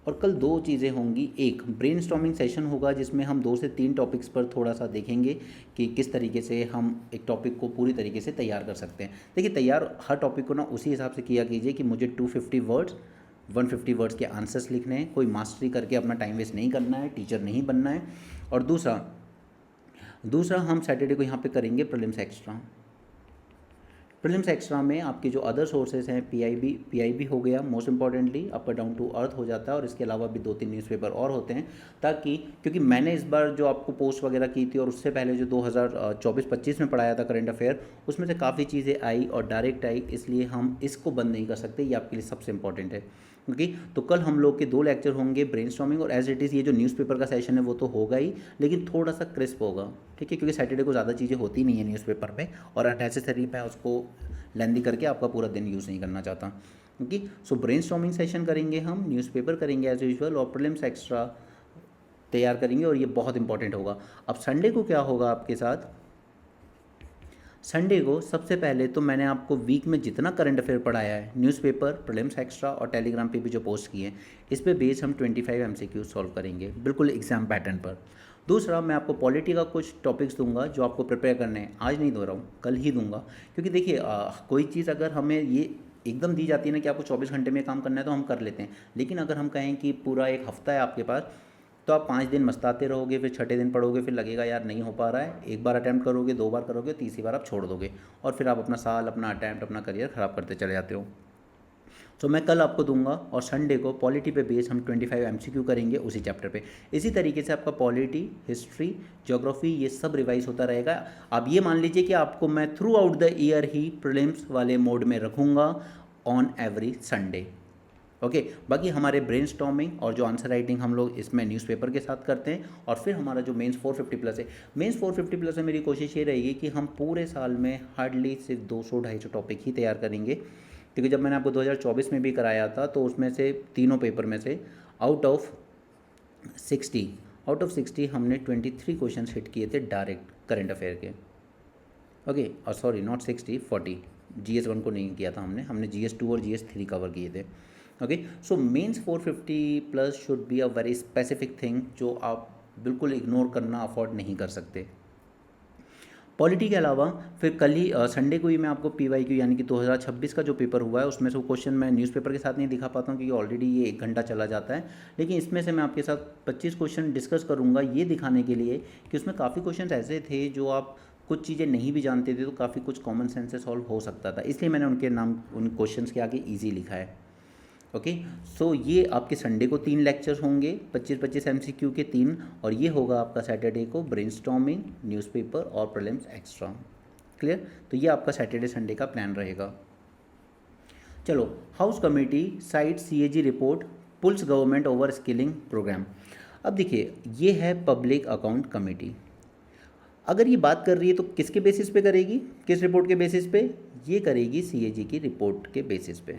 और कल 2 चीज़ें होंगी। एक ब्रेनस्टॉर्मिंग सेशन होगा जिसमें हम 2 से 3 टॉपिक्स पर थोड़ा सा देखेंगे कि किस तरीके से हम एक टॉपिक को पूरी तरीके से तैयार कर सकते हैं। देखिए तैयार हर टॉपिक को ना उसी हिसाब से किया कीजिए कि मुझे 250 वर्ड्स 150 वर्ड्स के आंसर्स लिखने हैं, कोई मास्टरी करके अपना टाइम वेस्ट नहीं करना है, टीचर नहीं बनना है। और दूसरा हम सैटरडे को यहाँ पे करेंगे प्रीलिम्स एक्स्ट्रा। प्रीलिम्स एक्स्ट्रा में आपके जो अदर सोर्सेज हैं, पीआईबी हो गया, मोस्ट इंपॉर्टेंटली आपका डाउन टू अर्थ हो जाता है, और इसके अलावा भी 2-3 न्यूज़पेपर और होते हैं, ताकि क्योंकि मैंने इस बार जो आपको पोस्ट वगैरह की थी और उससे पहले जो 2024-25 में पढ़ाया था करंट अफेयर, उसमें से काफ़ी चीज़ें आई और डायरेक्ट आई, इसलिए हम इसको बंद नहीं कर सकते, ये आपके लिए सबसे इंपॉर्टेंट है। ओके तो कल हम लोग के 2 लेक्चर होंगे ब्रेनस्टॉर्मिंग, और एज इट इज़ ये जो न्यूज़पेपर का सेशन है वो तो होगा ही, लेकिन थोड़ा सा क्रिस्प होगा, ठीक है, क्योंकि सैटरडे को ज़्यादा चीज़ें होती नहीं है न्यूज़पेपर में, और अननेसेसरी मैं उसको लेंदी करके आपका पूरा दिन यूज़ नहीं करना चाहता। ओके सो ब्रेनस्टॉर्मिंग सेशन करेंगे हम, न्यूज़पेपर करेंगे एज यूजुअल, और प्रीलिम्स एक्स्ट्रा तैयार करेंगे, और ये बहुत इंपॉर्टेंट होगा। अब संडे को क्या होगा आपके साथ? संडे को सबसे पहले तो मैंने आपको वीक में जितना करंट अफेयर पढ़ाया है, न्यूज़पेपर, प्रीलिम्स एक्स्ट्रा और टेलीग्राम पे भी जो पोस्ट किए हैं, इस पे बेस हम 25 MCQ सॉल्व करेंगे, बिल्कुल एग्जाम पैटर्न पर। दूसरा, मैं आपको पॉलिटी का कुछ टॉपिक्स दूंगा जो आपको प्रिपेयर करने हैं, आज नहीं दे रहा हूँ, कल ही दूंगा। क्योंकि देखिए कोई चीज़ अगर हमें ये एकदम दी जाती है ना कि आपको 24 घंटे में काम करना है तो हम कर लेते हैं, लेकिन अगर हम कहें कि पूरा एक हफ्ता है आपके पास, तो आप 5 दिन मस्ताते रहोगे, फिर छठे दिन पढ़ोगे, फिर लगेगा यार नहीं हो पा रहा है, एक बार अटैम्प्ट करोगे, 2 बार करोगे, तीसरी बार आप छोड़ दोगे, और फिर आप अपना साल, अपना अटैम्प्ट, अपना करियर ख़राब करते चले जाते हो। तो मैं कल आपको दूंगा, और संडे को पॉलिटी पे बेस हम 25 MCQ करेंगे उसी चैप्टर पे। इसी तरीके से आपका पॉलिटी, हिस्ट्री, ज्योग्राफी, ये सब रिवाइज होता रहेगा। आप ये मान लीजिए कि आपको मैं through out the year he prelims वाले मोड में रखूँगा ऑन एवरी संडे। ओके, बाकी हमारे ब्रेनस्टॉर्मिंग और जो आंसर राइटिंग हम लोग इसमें न्यूज़पेपर के साथ करते हैं, और फिर हमारा जो मेंस 450+ है, मेंस 450+ में मेरी कोशिश ये रहेगी कि हम पूरे साल में हार्डली सिर्फ 200-250 टॉपिक ही तैयार करेंगे। क्योंकि जब मैंने आपको 2024 में भी कराया था तो उसमें से तीनों पेपर में से आउट ऑफ 60 हमने 23 क्वेश्चन हिट किए थे डायरेक्ट करंट अफेयर के। ओके, और सॉरी नॉट 60, 40, GS1 को नहीं किया था हमने GS2 और GS3 कवर किए थे। Okay, so mains 450+ should be a very specific thing जो आप बिल्कुल इग्नोर करना अफोर्ड नहीं कर सकते। पॉलिटी के अलावा फिर कल ही संडे को ही मैं आपको PYQ यानी कि 2026 का जो पेपर हुआ है उसमें से वो क्वेश्चन मैं न्यूज़पेपर के साथ नहीं दिखा पाता हूँ, क्योंकि ऑलरेडी ये 1 घंटा चला जाता है। लेकिन इसमें से मैं आपके साथ 25 क्वेश्चन डिस्कस करूँगा, ये दिखाने के लिए कि उसमें काफ़ी क्वेश्चन ऐसे थे जो आप कुछ चीज़ें नहीं भी जानते थे, तो काफ़ी कुछ कॉमन सेंस से सॉल्व हो सकता था, इसलिए मैंने उनके नाम उन क्वेश्चंस के आगे ईजी लिखा है। ओके, सो ये आपके संडे को 3 लेक्चर्स होंगे, 25-25 MCQ के 3, और ये होगा आपका सैटरडे को ब्रेनस्टॉर्मिंग, न्यूज़पेपर और प्रीलिम्स एक्स्ट्रा। क्लियर? तो ये आपका सैटरडे संडे का प्लान रहेगा। चलो, house committee cite CAG report pulls government over skilling program. अब देखिए, ये है पब्लिक अकाउंट कमेटी। अगर ये बात कर रही है तो किसके बेसिस पे करेगी, किस रिपोर्ट के बेसिस पे? ये करेगी CAG की रिपोर्ट के बेसिस पे,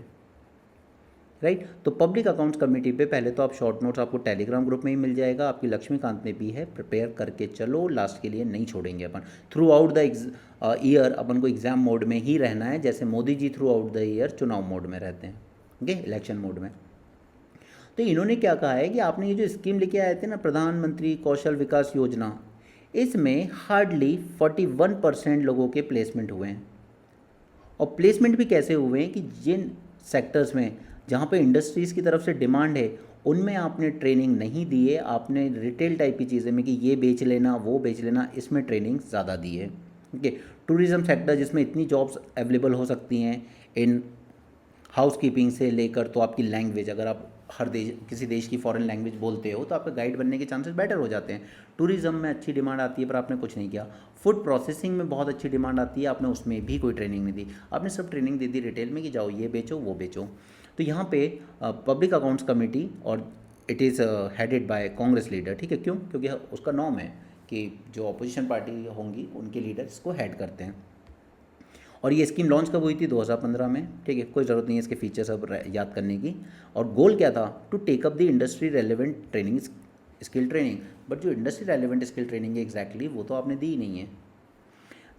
राइट। तो पब्लिक अकाउंट्स कमेटी पे पहले तो आप शॉर्ट नोट्स आपको टेलीग्राम ग्रुप में ही मिल जाएगा, आपकी लक्ष्मीकांत ने भी है, प्रिपेयर करके चलो, लास्ट के लिए नहीं छोड़ेंगे अपन। थ्रू आउट द ईयर अपन को एग्जाम मोड में ही रहना है, जैसे Modi ji through out the year चुनाव मोड में रहते हैं, ओके, इलेक्शन मोड में। तो इन्होंने क्या कहा है कि आपने ये जो स्कीम लेके आए थे ना, प्रधानमंत्री कौशल विकास योजना, इसमें हार्डली 41% लोगों के प्लेसमेंट हुए हैं। और प्लेसमेंट भी कैसे हुए हैं कि जिन सेक्टर्स में जहाँ पे इंडस्ट्रीज़ की तरफ से डिमांड है, उनमें आपने ट्रेनिंग नहीं दी है, आपने रिटेल टाइप की चीज़ें में कि ये बेच लेना, वो बेच लेना, इसमें ट्रेनिंग ज़्यादा दी है। ओके, टूरिज़्म सेक्टर जिसमें इतनी जॉब्स अवेलेबल हो सकती हैं, इन हाउस कीपिंग से लेकर, तो आपकी लैंग्वेज, अगर आप हर देश, किसी देश की फॉरेन लैंग्वेज बोलते हो तो आपका गाइड बनने के चांसेस बेटर हो जाते हैं। टूरिज़्म में अच्छी डिमांड आती है पर आपने कुछ नहीं किया। फूड प्रोसेसिंग में बहुत अच्छी डिमांड आती है, आपने उसमें भी कोई ट्रेनिंग नहीं दी, आपने सब ट्रेनिंग दे दी रिटेल में कि जाओ ये बेचो वो बेचो। तो यहाँ पे पब्लिक अकाउंट्स कमेटी, और it is headed by Congress leader, ठीक है, क्यों? क्योंकि उसका नॉर्म है कि जो अपोजिशन पार्टी होंगी उनके लीडर इसको हेड करते हैं। और ये स्कीम लॉन्च कब हुई थी? 2015 में, ठीक है, कोई ज़रूरत नहीं है इसके फीचर्स अब याद करने की। और गोल क्या था? To take up the industry relevant training, skill training. But जो इंडस्ट्री रेलिवेंट स्किल ट्रेनिंग है एग्जैक्टली वो तो आपने दी ही नहीं है।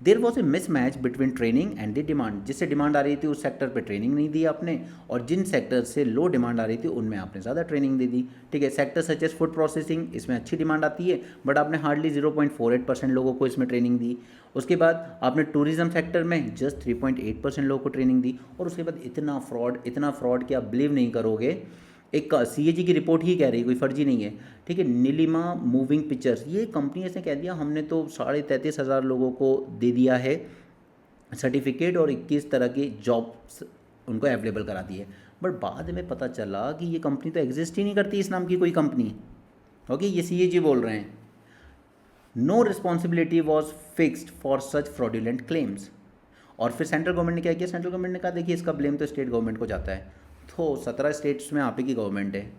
There was a mismatch between training and the demand, जिससे डिमांड आ रही थी उस सेक्टर पे ट्रेनिंग नहीं दी आपने, और जिन सेक्टर से लो डिमांड आ रही थी उनमें आपने ज़्यादा ट्रेनिंग दे दी, ठीक है। Sector such as food processing, इसमें अच्छी डिमांड आती है बट आपने हार्डली 0.48% लोगों को इसमें ट्रेनिंग दी। उसके बाद आपने टूरिज्म सेक्टर में जस्ट 3.8% लोगों को ट्रेनिंग दी। और उसके बाद इतना फ्रॉड कि आप बिलीव नहीं करोगे, एक CAG की रिपोर्ट ही कह रही है, कोई फर्जी नहीं है, ठीक है। नीलिमा मूविंग पिक्चर्स, ये कंपनी ऐसे कह दिया हमने तो 33,500 लोगों को दे दिया है सर्टिफिकेट और 21 तरह की जॉब्स उनको अवेलेबल करा दी है। बट बाद में पता चला कि ये कंपनी तो एग्जिस्ट ही नहीं करती, इस नाम की कोई कंपनी। ओके, ये CAG बोल रहे हैं। No responsibility was fixed for such fraudulent claims. और फिर सेंट्रल गवर्नमेंट ने क्या किया? सेंट्रल गवर्नमेंट ने कहा देखिए इसका ब्लेम तो स्टेट गवर्नमेंट को जाता है। तो 17 स्टेट्स में आप ही की गवर्नमेंट है,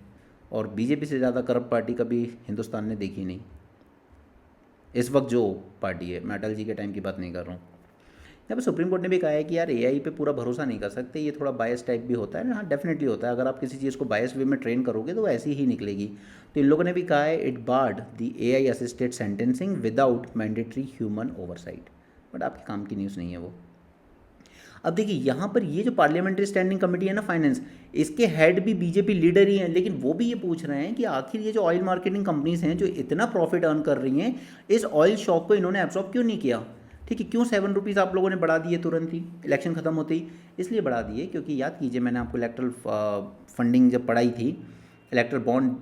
और बीजेपी से ज़्यादा करप्ट पार्टी कभी हिंदुस्तान ने देखी नहीं। इस वक्त जो पार्टी है, मैं अटल जी के टाइम की बात नहीं कर रहा हूँ। यहाँ पर सुप्रीम कोर्ट ने भी कहा है कि यार AI पे पूरा भरोसा नहीं कर सकते, ये थोड़ा बायस टाइप भी होता है। हाँ, डेफिनेटली होता है, अगर आप किसी चीज़ को बायस वे में ट्रेन करोगे तो वो ऐसी ही निकलेगी। तो इन लोगों ने भी कहा है it barred the AI assisted sentencing without mandatory human oversight. But आपके काम की न्यूज़ नहीं है वो। अब देखिए यहाँ पर ये जो पार्लियामेंट्री स्टैंडिंग कमेटी है ना फाइनेंस, इसके हेड भी बीजेपी लीडर ही हैं, लेकिन वो भी ये पूछ रहे हैं कि आखिर ये जो ऑयल मार्केटिंग कंपनीज हैं जो इतना प्रॉफिट अर्न कर रही हैं, इस ऑयल शॉक को इन्होंने एब्जॉर्ब क्यों नहीं किया। ठीक है, क्यों 7 रुपीज़ आप लोगों ने बढ़ा दिए तुरंत ही इलेक्शन खत्म होते ही। इसलिए बढ़ा दिए क्योंकि याद कीजिए मैंने आपको इलेक्ट्रल फंडिंग जब पढ़ाई थी, इलेक्ट्रल बॉन्ड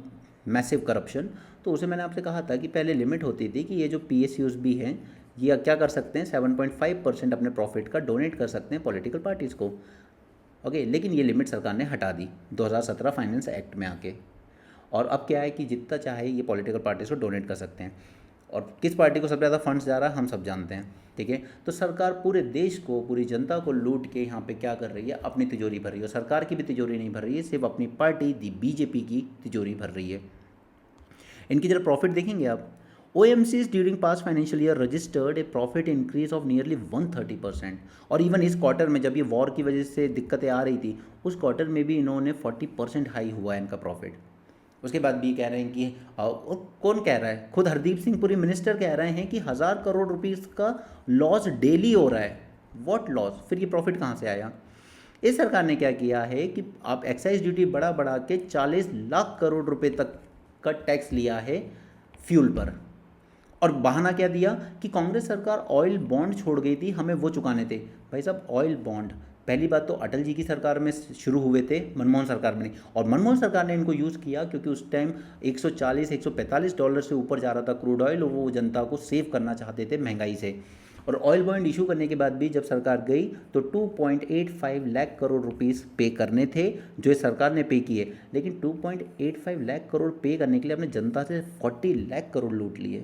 मैसिव करप्शन, तो उसे मैंने आपसे कहा था कि पहले लिमिट होती थी कि ये जो PSUs भी हैं ये क्या कर सकते हैं, 7.5% अपने प्रॉफिट का डोनेट कर सकते हैं पॉलिटिकल पार्टीज़ को। ओके, लेकिन ये लिमिट सरकार ने हटा दी 2017 फाइनेंस एक्ट में आके, और अब क्या है कि जितना चाहे ये पॉलिटिकल पार्टीज़ को डोनेट कर सकते हैं। और किस पार्टी को सबसे ज़्यादा फंड्स जा रहा है हम सब जानते हैं। ठीक है, तो सरकार पूरे देश को, पूरी जनता को लूट के यहाँ पे क्या कर रही है, अपनी तिजोरी भर रही है। सरकार की भी तिजोरी नहीं भर रही है, सिर्फ अपनी पार्टी दी BJP की तिजोरी भर रही है। इनकी जरा प्रॉफिट देखेंगे आप। OMCs during past financial year registered A profit increase of nearly 130%। और इवन इस क्वार्टर में जब ये वॉर की वजह से दिक्कतें आ रही थी, उस क्वार्टर में भी इन्होंने 40% हाई हुआ है इनका प्रॉफिट। उसके बाद भी कह रहे हैं कि और कौन कह रहा है, खुद हरदीप सिंह पुरी मिनिस्टर कह रहे हैं कि 1000 करोड़ रुपीज़ का लॉस डेली हो रहा है। व्हाट लॉस, फिर ये प्रॉफिट कहाँ से आया। इस सरकार ने क्या किया है कि आप एक्साइज ड्यूटी बढ़ा बढ़ा के 40 लाख करोड़ रुपए तक का टैक्स लिया है फ्यूल पर। और बहाना क्या दिया कि कांग्रेस सरकार ऑयल बॉन्ड छोड़ गई थी, हमें वो चुकाने थे। भाई साहब, ऑयल बॉन्ड पहली बात तो अटल जी की सरकार में शुरू हुए थे, मनमोहन सरकार में नहीं। और मनमोहन सरकार ने इनको यूज़ किया क्योंकि उस टाइम 140-145 डॉलर से ऊपर जा रहा था क्रूड ऑयल, और वो जनता को सेव करना चाहते थे महंगाई से। और ऑयल बॉन्ड इशू करने के बाद भी जब सरकार गई तो 2.85 लाख करोड़ रुपीस पे करने थे, जो इस सरकार ने पे किए। लेकिन 2.85 लाख करोड़ पे करने के लिए अपने जनता से 40 लाख करोड़ लूट लिए।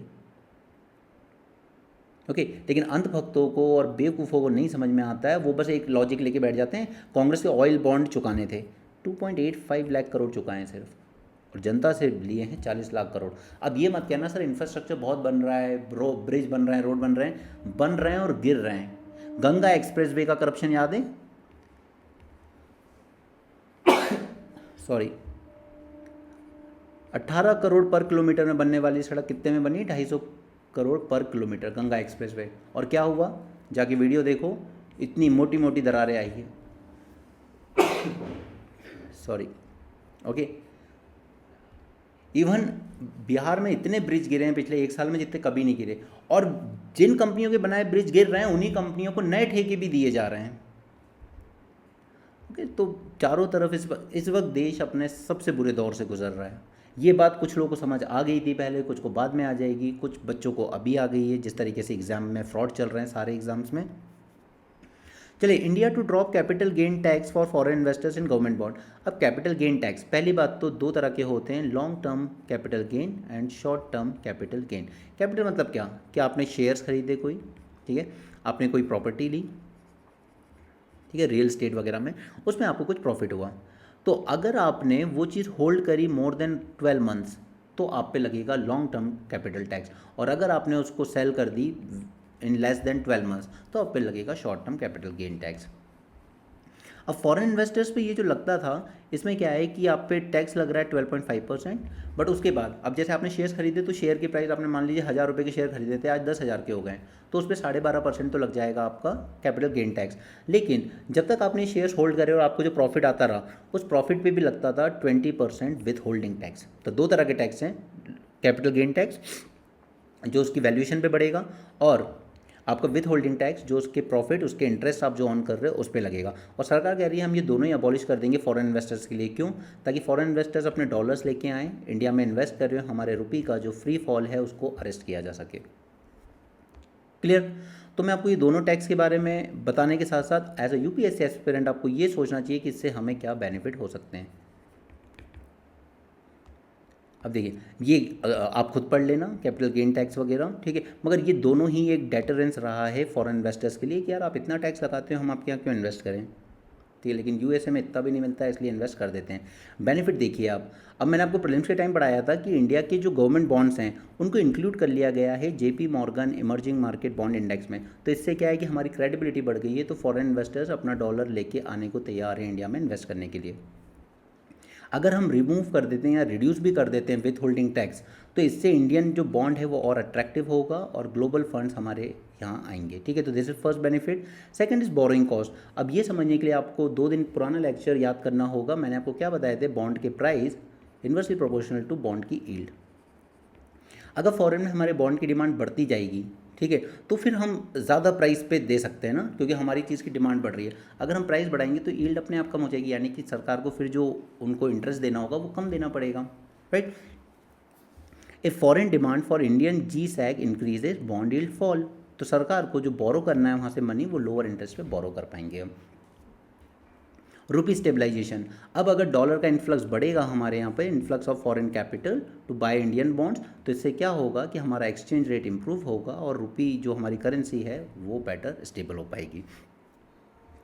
ओके, लेकिन अंधभक्तों को और बेवकूफ़ों को नहीं समझ में आता है, वो बस एक लॉजिक लेके बैठ जाते हैं। कांग्रेस के ऑयल बॉन्ड चुकाने थे, 2.85 लाख करोड़ चुकाए हैं सिर्फ, और जनता से लिए हैं 40 लाख करोड़। अब ये मत कहना सर इंफ्रास्ट्रक्चर बहुत बन रहा है, ब्रिज बन रहे हैं, रोड बन रहे हैं और गिर रहे हैं। गंगा एक्सप्रेसवे का करप्शन याद है? सॉरी, 18 करोड़ पर किलोमीटर में बनने वाली सड़क कितने में बनी? 250 करोड़ पर किलोमीटर, गंगा एक्सप्रेसवे। और क्या हुआ, जाके वीडियो देखो, इतनी मोटी मोटी दरारें आई है। Sorry, okay. इवन बिहार में इतने ब्रिज गिरे हैं पिछले 1 साल में जितने कभी नहीं गिरे, और जिन कंपनियों के बनाए ब्रिज गिर रहे हैं उन्हीं कंपनियों को नए ठेके भी दिए जा रहे हैं। ओके, तो चारों तरफ इस वक्त देश अपने सबसे बुरे दौर से गुजर रहा है। ये बात कुछ लोगों को समझ आ गई थी पहले, कुछ को बाद में आ जाएगी, कुछ बच्चों को अभी आ गई है, जिस तरीके से एग्जाम में फ्रॉड चल रहे हैं सारे एग्जाम्स में। चलिए, India to drop capital gain tax for foreign investors in government bond. अब कैपिटल गेन टैक्स, पहली बात तो 2 तरह के होते हैं, long term capital gain and short term capital gain. Capital मतलब क्या आपने शेयर्स खरीदे कोई, ठीक है, आपने कोई प्रॉपर्टी ली, ठीक है, रियल एस्टेट वगैरह में, उसमें आपको कुछ प्रॉफिट हुआ, तो अगर आपने वो चीज़ होल्ड करी मोर देन 12 मंथ्स तो आप पे लगेगा लॉन्ग टर्म कैपिटल टैक्स। और अगर आपने उसको सेल कर दी इन लेस देन 12 मंथ्स तो आप पे लगेगा short term capital gain tax. अब फॉरेन इन्वेस्टर्स पे ये जो लगता था, इसमें क्या है कि आप पे टैक्स लग रहा है 12.5%, बट उसके बाद अब जैसे आपने शेयर्स खरीदे तो शेयर की प्राइस आपने मान लीजिए 1000 रुपये के शेयर खरीदे थे, आज 10,000 के हो गए, तो उस पर 12.5% तो लग जाएगा आपका कैपिटल गेन टैक्स। लेकिन जब तक आपने शेयर्स होल्ड करे और आपको जो प्रॉफिट आता रहा, उस प्रॉफिट पे भी लगता था 20% विथ होल्डिंग टैक्स। तो 2 तरह के टैक्स हैं, कैपिटल गेन टैक्स जो उसकी वैल्यूएशन पे बढ़ेगा, और आपका विथ होल्डिंग टैक्स जो उसके प्रॉफिट, उसके इंटरेस्ट आप जो ऑन कर रहे हो उस पर लगेगा। और सरकार कह रही है हम ये दोनों ही अबॉलिश कर देंगे फॉरेन इन्वेस्टर्स के लिए। क्यों? ताकि फॉरेन इन्वेस्टर्स अपने डॉलर्स लेके आएँ, इंडिया में इन्वेस्ट कर रहे हो, हमारे रुपये का जो फ्री फॉल है उसको अरेस्ट किया जा सके। क्लियर? तो मैं आपको ये दोनों टैक्स के बारे में बताने के साथ साथ एज अ UPSC एस्पिरेंट आपको ये सोचना चाहिए कि इससे हमें क्या बेनिफिट हो सकते हैं। अब देखिए, ये आप खुद पढ़ लेना कैपिटल गेन टैक्स वगैरह, ठीक है, मगर ये दोनों ही एक डेटरेंस रहा है फॉरेन इन्वेस्टर्स के लिए कि यार आप इतना टैक्स लगाते हो, हम आपके यहाँ क्यों इन्वेस्ट करें, ठीक है। लेकिन USA में इतना भी नहीं मिलता है, इसलिए इन्वेस्ट कर देते हैं। बेनिफिट देखिए आप, अब मैंने आपको प्रीलिम्स के टाइम पढ़ाया था कि इंडिया के जो गवर्नमेंट बॉन्ड्स हैं उनको इंक्लूड कर लिया गया है JP Morgan emerging market bond index में। तो इससे क्या है कि हमारी क्रेडिबिलिटी बढ़ गई है, तो फॉरेन इन्वेस्टर्स अपना डॉलर लेके आने को तैयार है इंडिया में इन्वेस्ट करने के लिए। अगर हम रिमूव कर देते हैं या रिड्यूस भी कर देते हैं विथ होल्डिंग टैक्स, तो इससे इंडियन जो बॉन्ड है वो और अट्रैक्टिव होगा और ग्लोबल फंड्स हमारे यहाँ आएंगे। ठीक है, तो this is first benefit. Second is borrowing cost. अब ये समझने के लिए आपको 2 दिन पुराना लेक्चर याद करना होगा। मैंने आपको क्या बताए थे, बॉन्ड के price inversely proportional to bond की यील्ड। अगर फॉरेन में हमारे बॉन्ड की डिमांड बढ़ती जाएगी, ठीक है, तो फिर हम ज़्यादा प्राइस पे दे सकते हैं ना, क्योंकि हमारी चीज़ की डिमांड बढ़ रही है। अगर हम प्राइस बढ़ाएंगे तो यील्ड अपने आप कम हो जाएगी, यानी कि सरकार को फिर जो उनको इंटरेस्ट देना होगा वो कम देना पड़ेगा, right. If foreign demand for Indian G sec increases bond yield fall, तो सरकार को जो बोरो करना है वहाँ से मनी वो लोअर इंटरेस्ट पे बोरो कर पाएंगे हम। Rupee stabilisation. अब अगर डॉलर का इन्फ्लक्स बढ़ेगा हमारे यहाँ पे, influx of foreign capital to buy Indian bonds, तो इससे क्या होगा कि हमारा एक्सचेंज रेट इंप्रूव होगा और रुपी जो हमारी करेंसी है वो बेटर स्टेबल हो पाएगी।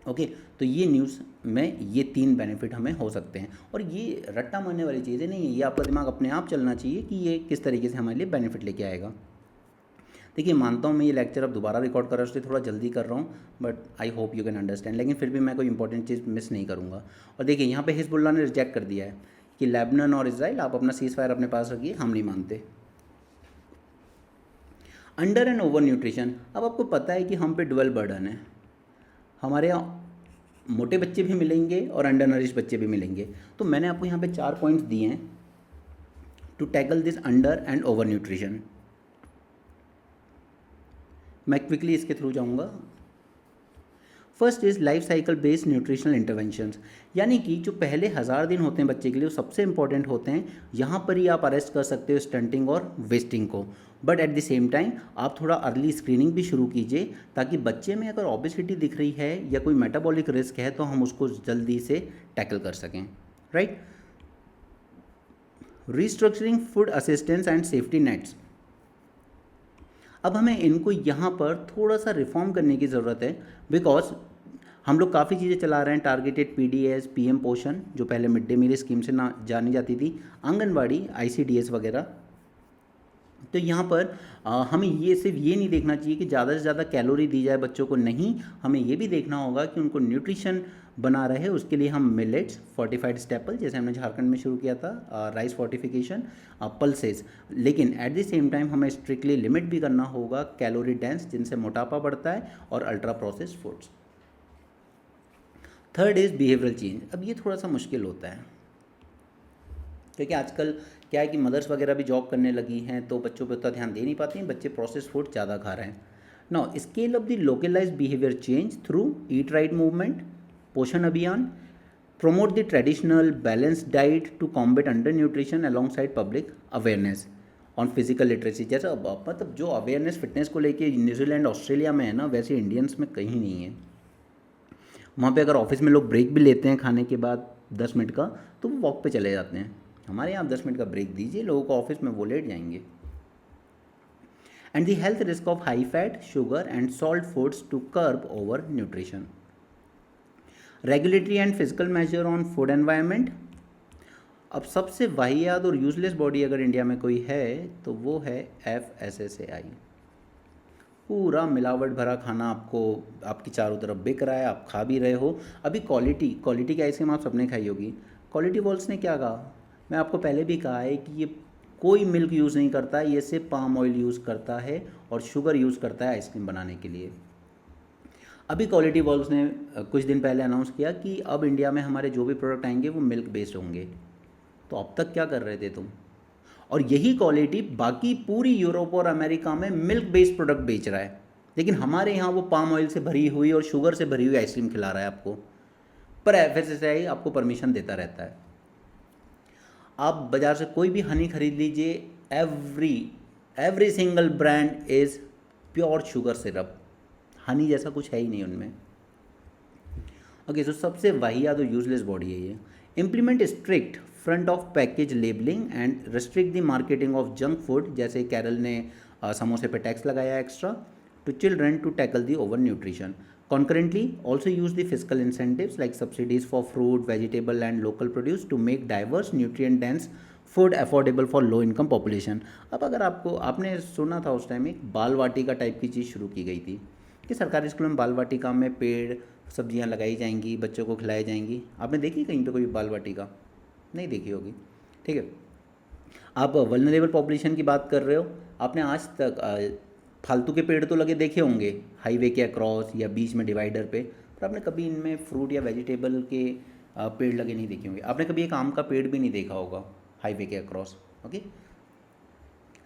ओके, तो ये न्यूज़ में ये 3 बेनिफिट हमें हो सकते हैं, और ये रट्टा मारने वाली चीज़ें नहीं है, ये आपका दिमाग अपने आप चलना चाहिए कि ये किस तरीके से हमारे लिए बेनिफिट लेके आएगा। देखिए, मानता हूँ मैं ये लेक्चर अब दोबारा रिकॉर्ड कर रहा हूँ, इसलिए थोड़ा जल्दी कर रहा हूँ, but I hope you can understand, लेकिन फिर भी मैं कोई इंपॉर्टेंट चीज़ मिस नहीं करूँगा। और देखिए, यहाँ पे हिजबुल्लाह ने रिजेक्ट कर दिया है कि लेबनान और इजराइल आप अपना सीज फायर अपने पास रखिए, हम नहीं मानते। Under and over nutrition. अब आपको पता है कि हम पे डुअल बर्डन है, हमारे यहाँ मोटे बच्चे भी मिलेंगे और अंडर नरिश बच्चे भी मिलेंगे। तो मैंने आपको यहाँ पे 4 पॉइंट्स दिए हैं to tackle this under and over nutrition. मैं क्विकली इसके थ्रू जाऊँगा। First is life cycle based nutritional interventions, यानी कि जो पहले 1000 दिन होते हैं बच्चे के लिए वो सबसे इंपॉर्टेंट होते हैं। यहाँ पर ही आप अरेस्ट कर सकते हो स्टंटिंग और वेस्टिंग को, but at the same time आप थोड़ा अर्ली स्क्रीनिंग भी शुरू कीजिए, ताकि बच्चे में अगर ओबेसिटी दिख रही है या कोई मेटाबॉलिक रिस्क है तो हम उसको जल्दी से टैकल कर सकें, right. Restructuring food assistance and safety nets. अब हमें इनको यहाँ पर थोड़ा सा रिफॉर्म करने की ज़रूरत है, बिकॉज हम लोग काफ़ी चीज़ें चला रहे हैं, टारगेटेड पीडीएस, पीएम पोषण जो पहले मिड डे मील स्कीम से ना जानी जाती थी, आंगनबाड़ी, आईसीडीएस वगैरह। तो यहाँ पर हमें ये सिर्फ ये नहीं देखना चाहिए कि ज़्यादा से ज़्यादा कैलोरी दी जाए बच्चों को, नहीं, हमें ये भी देखना होगा कि उनको न्यूट्रिशन बना रहे। उसके लिए हम मिलेट्स, फोर्टिफाइड स्टेपल जैसे हमने झारखंड में शुरू किया था, राइस फोर्टिफिकेशन, पल्सेस, लेकिन एट द सेम टाइम हमें स्ट्रिक्टली लिमिट भी करना होगा कैलोरी डेंस जिनसे मोटापा बढ़ता है, और ultra processed foods. Third is behavioural change. अब ये थोड़ा सा मुश्किल होता है, क्योंकि आजकल क्या है कि मदर्स वगैरह भी जॉब करने लगी हैं, तो बच्चों पर उतना ध्यान दे नहीं पाती हैं, बच्चे प्रोसेस फूड ज़्यादा खा रहे हैं। Now scale of the localised behaviour change through eat right movement, Poshan Abhiyan, promote the traditional balanced diet to combat undernutrition alongside public awareness on physical literacy। जैसा मतलब जो अवेयरनेस फिटनेस को लेके न्यूजीलैंड ऑस्ट्रेलिया में है ना, वैसे इंडियंस में कहीं नहीं है। वहाँ पे अगर ऑफिस में लोग ब्रेक भी लेते हैं खाने के बाद 10 मिनट का, तो वो वॉक पे चले जाते हैं। हमारे यहाँ 10 मिनट का ब्रेक दीजिए लोगों को ऑफिस में, वो लेट जाएंगे। And the health risk of high fat, sugar and salt foods to curb over nutrition. Regulatory and physical measure on food environment. अब सबसे वाहियात और यूजलेस बॉडी अगर इंडिया में कोई है तो वो है FSSAI। पूरा मिलावट भरा खाना आपको आपकी चारों तरफ बिक रहा है, आप खा भी रहे हो। अभी क्वालिटी की आइसक्रीम आप सबने खाई होगी। क्वालिटी वॉल्स ने क्या कहा, मैं आपको पहले भी कहा है कि ये कोई मिल्क यूज़ नहीं करता है, ये सिर्फ पाम ऑयल यूज़ करता है और शुगर यूज़ करता है आइसक्रीम बनाने के लिए। अभी क्वालिटी वॉल्स ने कुछ दिन पहले अनाउंस किया कि अब इंडिया में हमारे जो भी प्रोडक्ट आएंगे वो मिल्क बेस्ड होंगे। तो अब तक क्या कर रहे थे तुम? और यही क्वालिटी बाकी पूरी यूरोप और अमेरिका में मिल्क बेस्ड प्रोडक्ट बेच रहा है, लेकिन हमारे यहाँ वो पाम ऑयल से भरी हुई और शुगर से भरी हुई आइसक्रीम खिला रहा है आपको। पर FSSAI आपको परमिशन देता रहता है। आप बाज़ार से कोई भी हनी खरीद लीजिए, every single brand is pure sugar syrup, Honey जैसा कुछ है ही नहीं उनमें। ओके, सो सबसे वाहियात और यूजलेस बॉडी है ये। Implement strict front of package labelling and restrict the marketing of junk food, जैसे केरल ने समोसे पे टैक्स लगाया extra, to children to tackle the over nutrition. Concurrently, also use the fiscal incentives like subsidies for fruit, vegetable and local produce to make diverse, nutrient-dense food affordable for low-income population। अब अगर आपने सुना था उस time एक बाल वाटिका type की चीज़ शुरू की गई थी कि सरकारी स्कूलों में बाल वाटिका में पेड़ सब्जियां लगाई जाएंगी, बच्चों को खिलाई जाएंगी। आपने देखी कहीं पे कोई बाल वाटिका? नहीं देखी होगी। ठीक है, आप वल्नरेबल पॉपुलेशन की बात कर रहे हो, आपने आज तक फालतू के पेड़ तो लगे देखे होंगे हाईवे के अक्रॉस या बीच में डिवाइडर पे, पर आपने कभी इनमें फ्रूट या वेजिटेबल के पेड़ लगे नहीं देखे होंगे। आपने कभी एक आम का पेड़ भी नहीं देखा होगा हाईवे के अक्रॉस। ओके,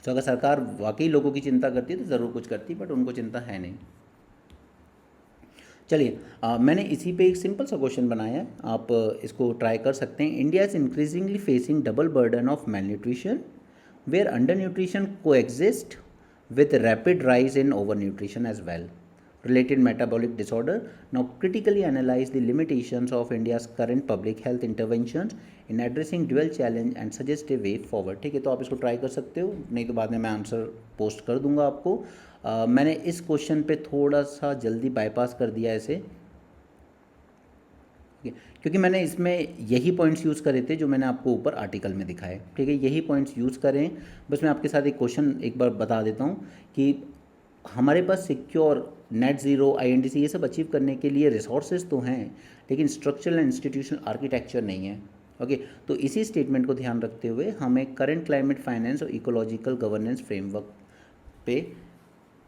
तो अगर सरकार वाकई लोगों की चिंता करती है तो ज़रूर कुछ करती, बट उनको चिंता है नहीं। चलिए, मैंने इसी पे एक सिंपल सा क्वेश्चन बनाया है, आप इसको ट्राई कर सकते हैं। India is increasingly facing double burden of malnutrition where under nutrition coexist with rapid rise in overnutrition as well. Related metabolic disorder. Now critically analyze the limitations of India's current public health interventions in addressing dual challenge and suggest a way forward. ठीक है, तो आप इसको try कर सकते हो, नहीं तो बाद में मैं आंसर पोस्ट कर दूंगा आपको। मैंने इस क्वेश्चन पे थोड़ा सा जल्दी बाईपास कर दिया ऐसे, ठीक है, क्योंकि मैंने इसमें यही पॉइंट्स यूज़ करे थे जो मैंने आपको ऊपर आर्टिकल में दिखाए। ठीक है, यही पॉइंट्स यूज़ करें। बस मैं आपके साथ एक क्वेश्चन एक बार बता देता हूँ कि हमारे पास सिक्योर नेट ज़ीरो आईएनडीसी ये सब अचीव करने के लिए रिसोर्सेज तो हैं, लेकिन स्ट्रक्चरल एंड इंस्टीट्यूशनल आर्किटेक्चर नहीं है। ओके, तो इसी स्टेटमेंट को ध्यान रखते हुए हमें करंट क्लाइमेट फाइनेंस और इकोलॉजिकल गवर्नेंस फ्रेमवर्क पे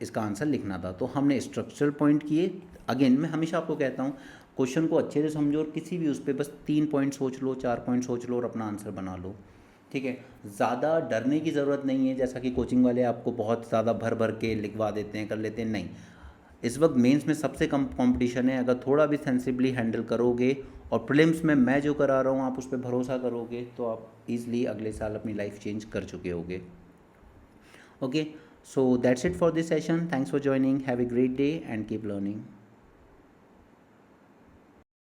इसका आंसर लिखना था। तो हमने स्ट्रक्चरल पॉइंट किए। अगेन मैं हमेशा आपको कहता हूँ क्वेश्चन को अच्छे से समझो और किसी भी उस पर बस 3 पॉइंट सोच लो, 4 पॉइंट सोच लो और अपना आंसर बना लो। ठीक है, ज़्यादा डरने की ज़रूरत नहीं है, जैसा कि कोचिंग वाले आपको बहुत ज़्यादा भर भर के लिखवा देते हैं, कर लेते हैं। नहीं, इस वक्त मेंस में सबसे कम कंपटीशन है। अगर थोड़ा भी सेंसिबली हैंडल करोगे और प्रीलिम्स में मैं जो करा रहा हूँ आप उस पर भरोसा करोगे तो आप ईजिली अगले साल अपनी लाइफ चेंज कर चुके होगे। Okay, so that's it for this session. Thanks for joining. Have a great day and keep learning.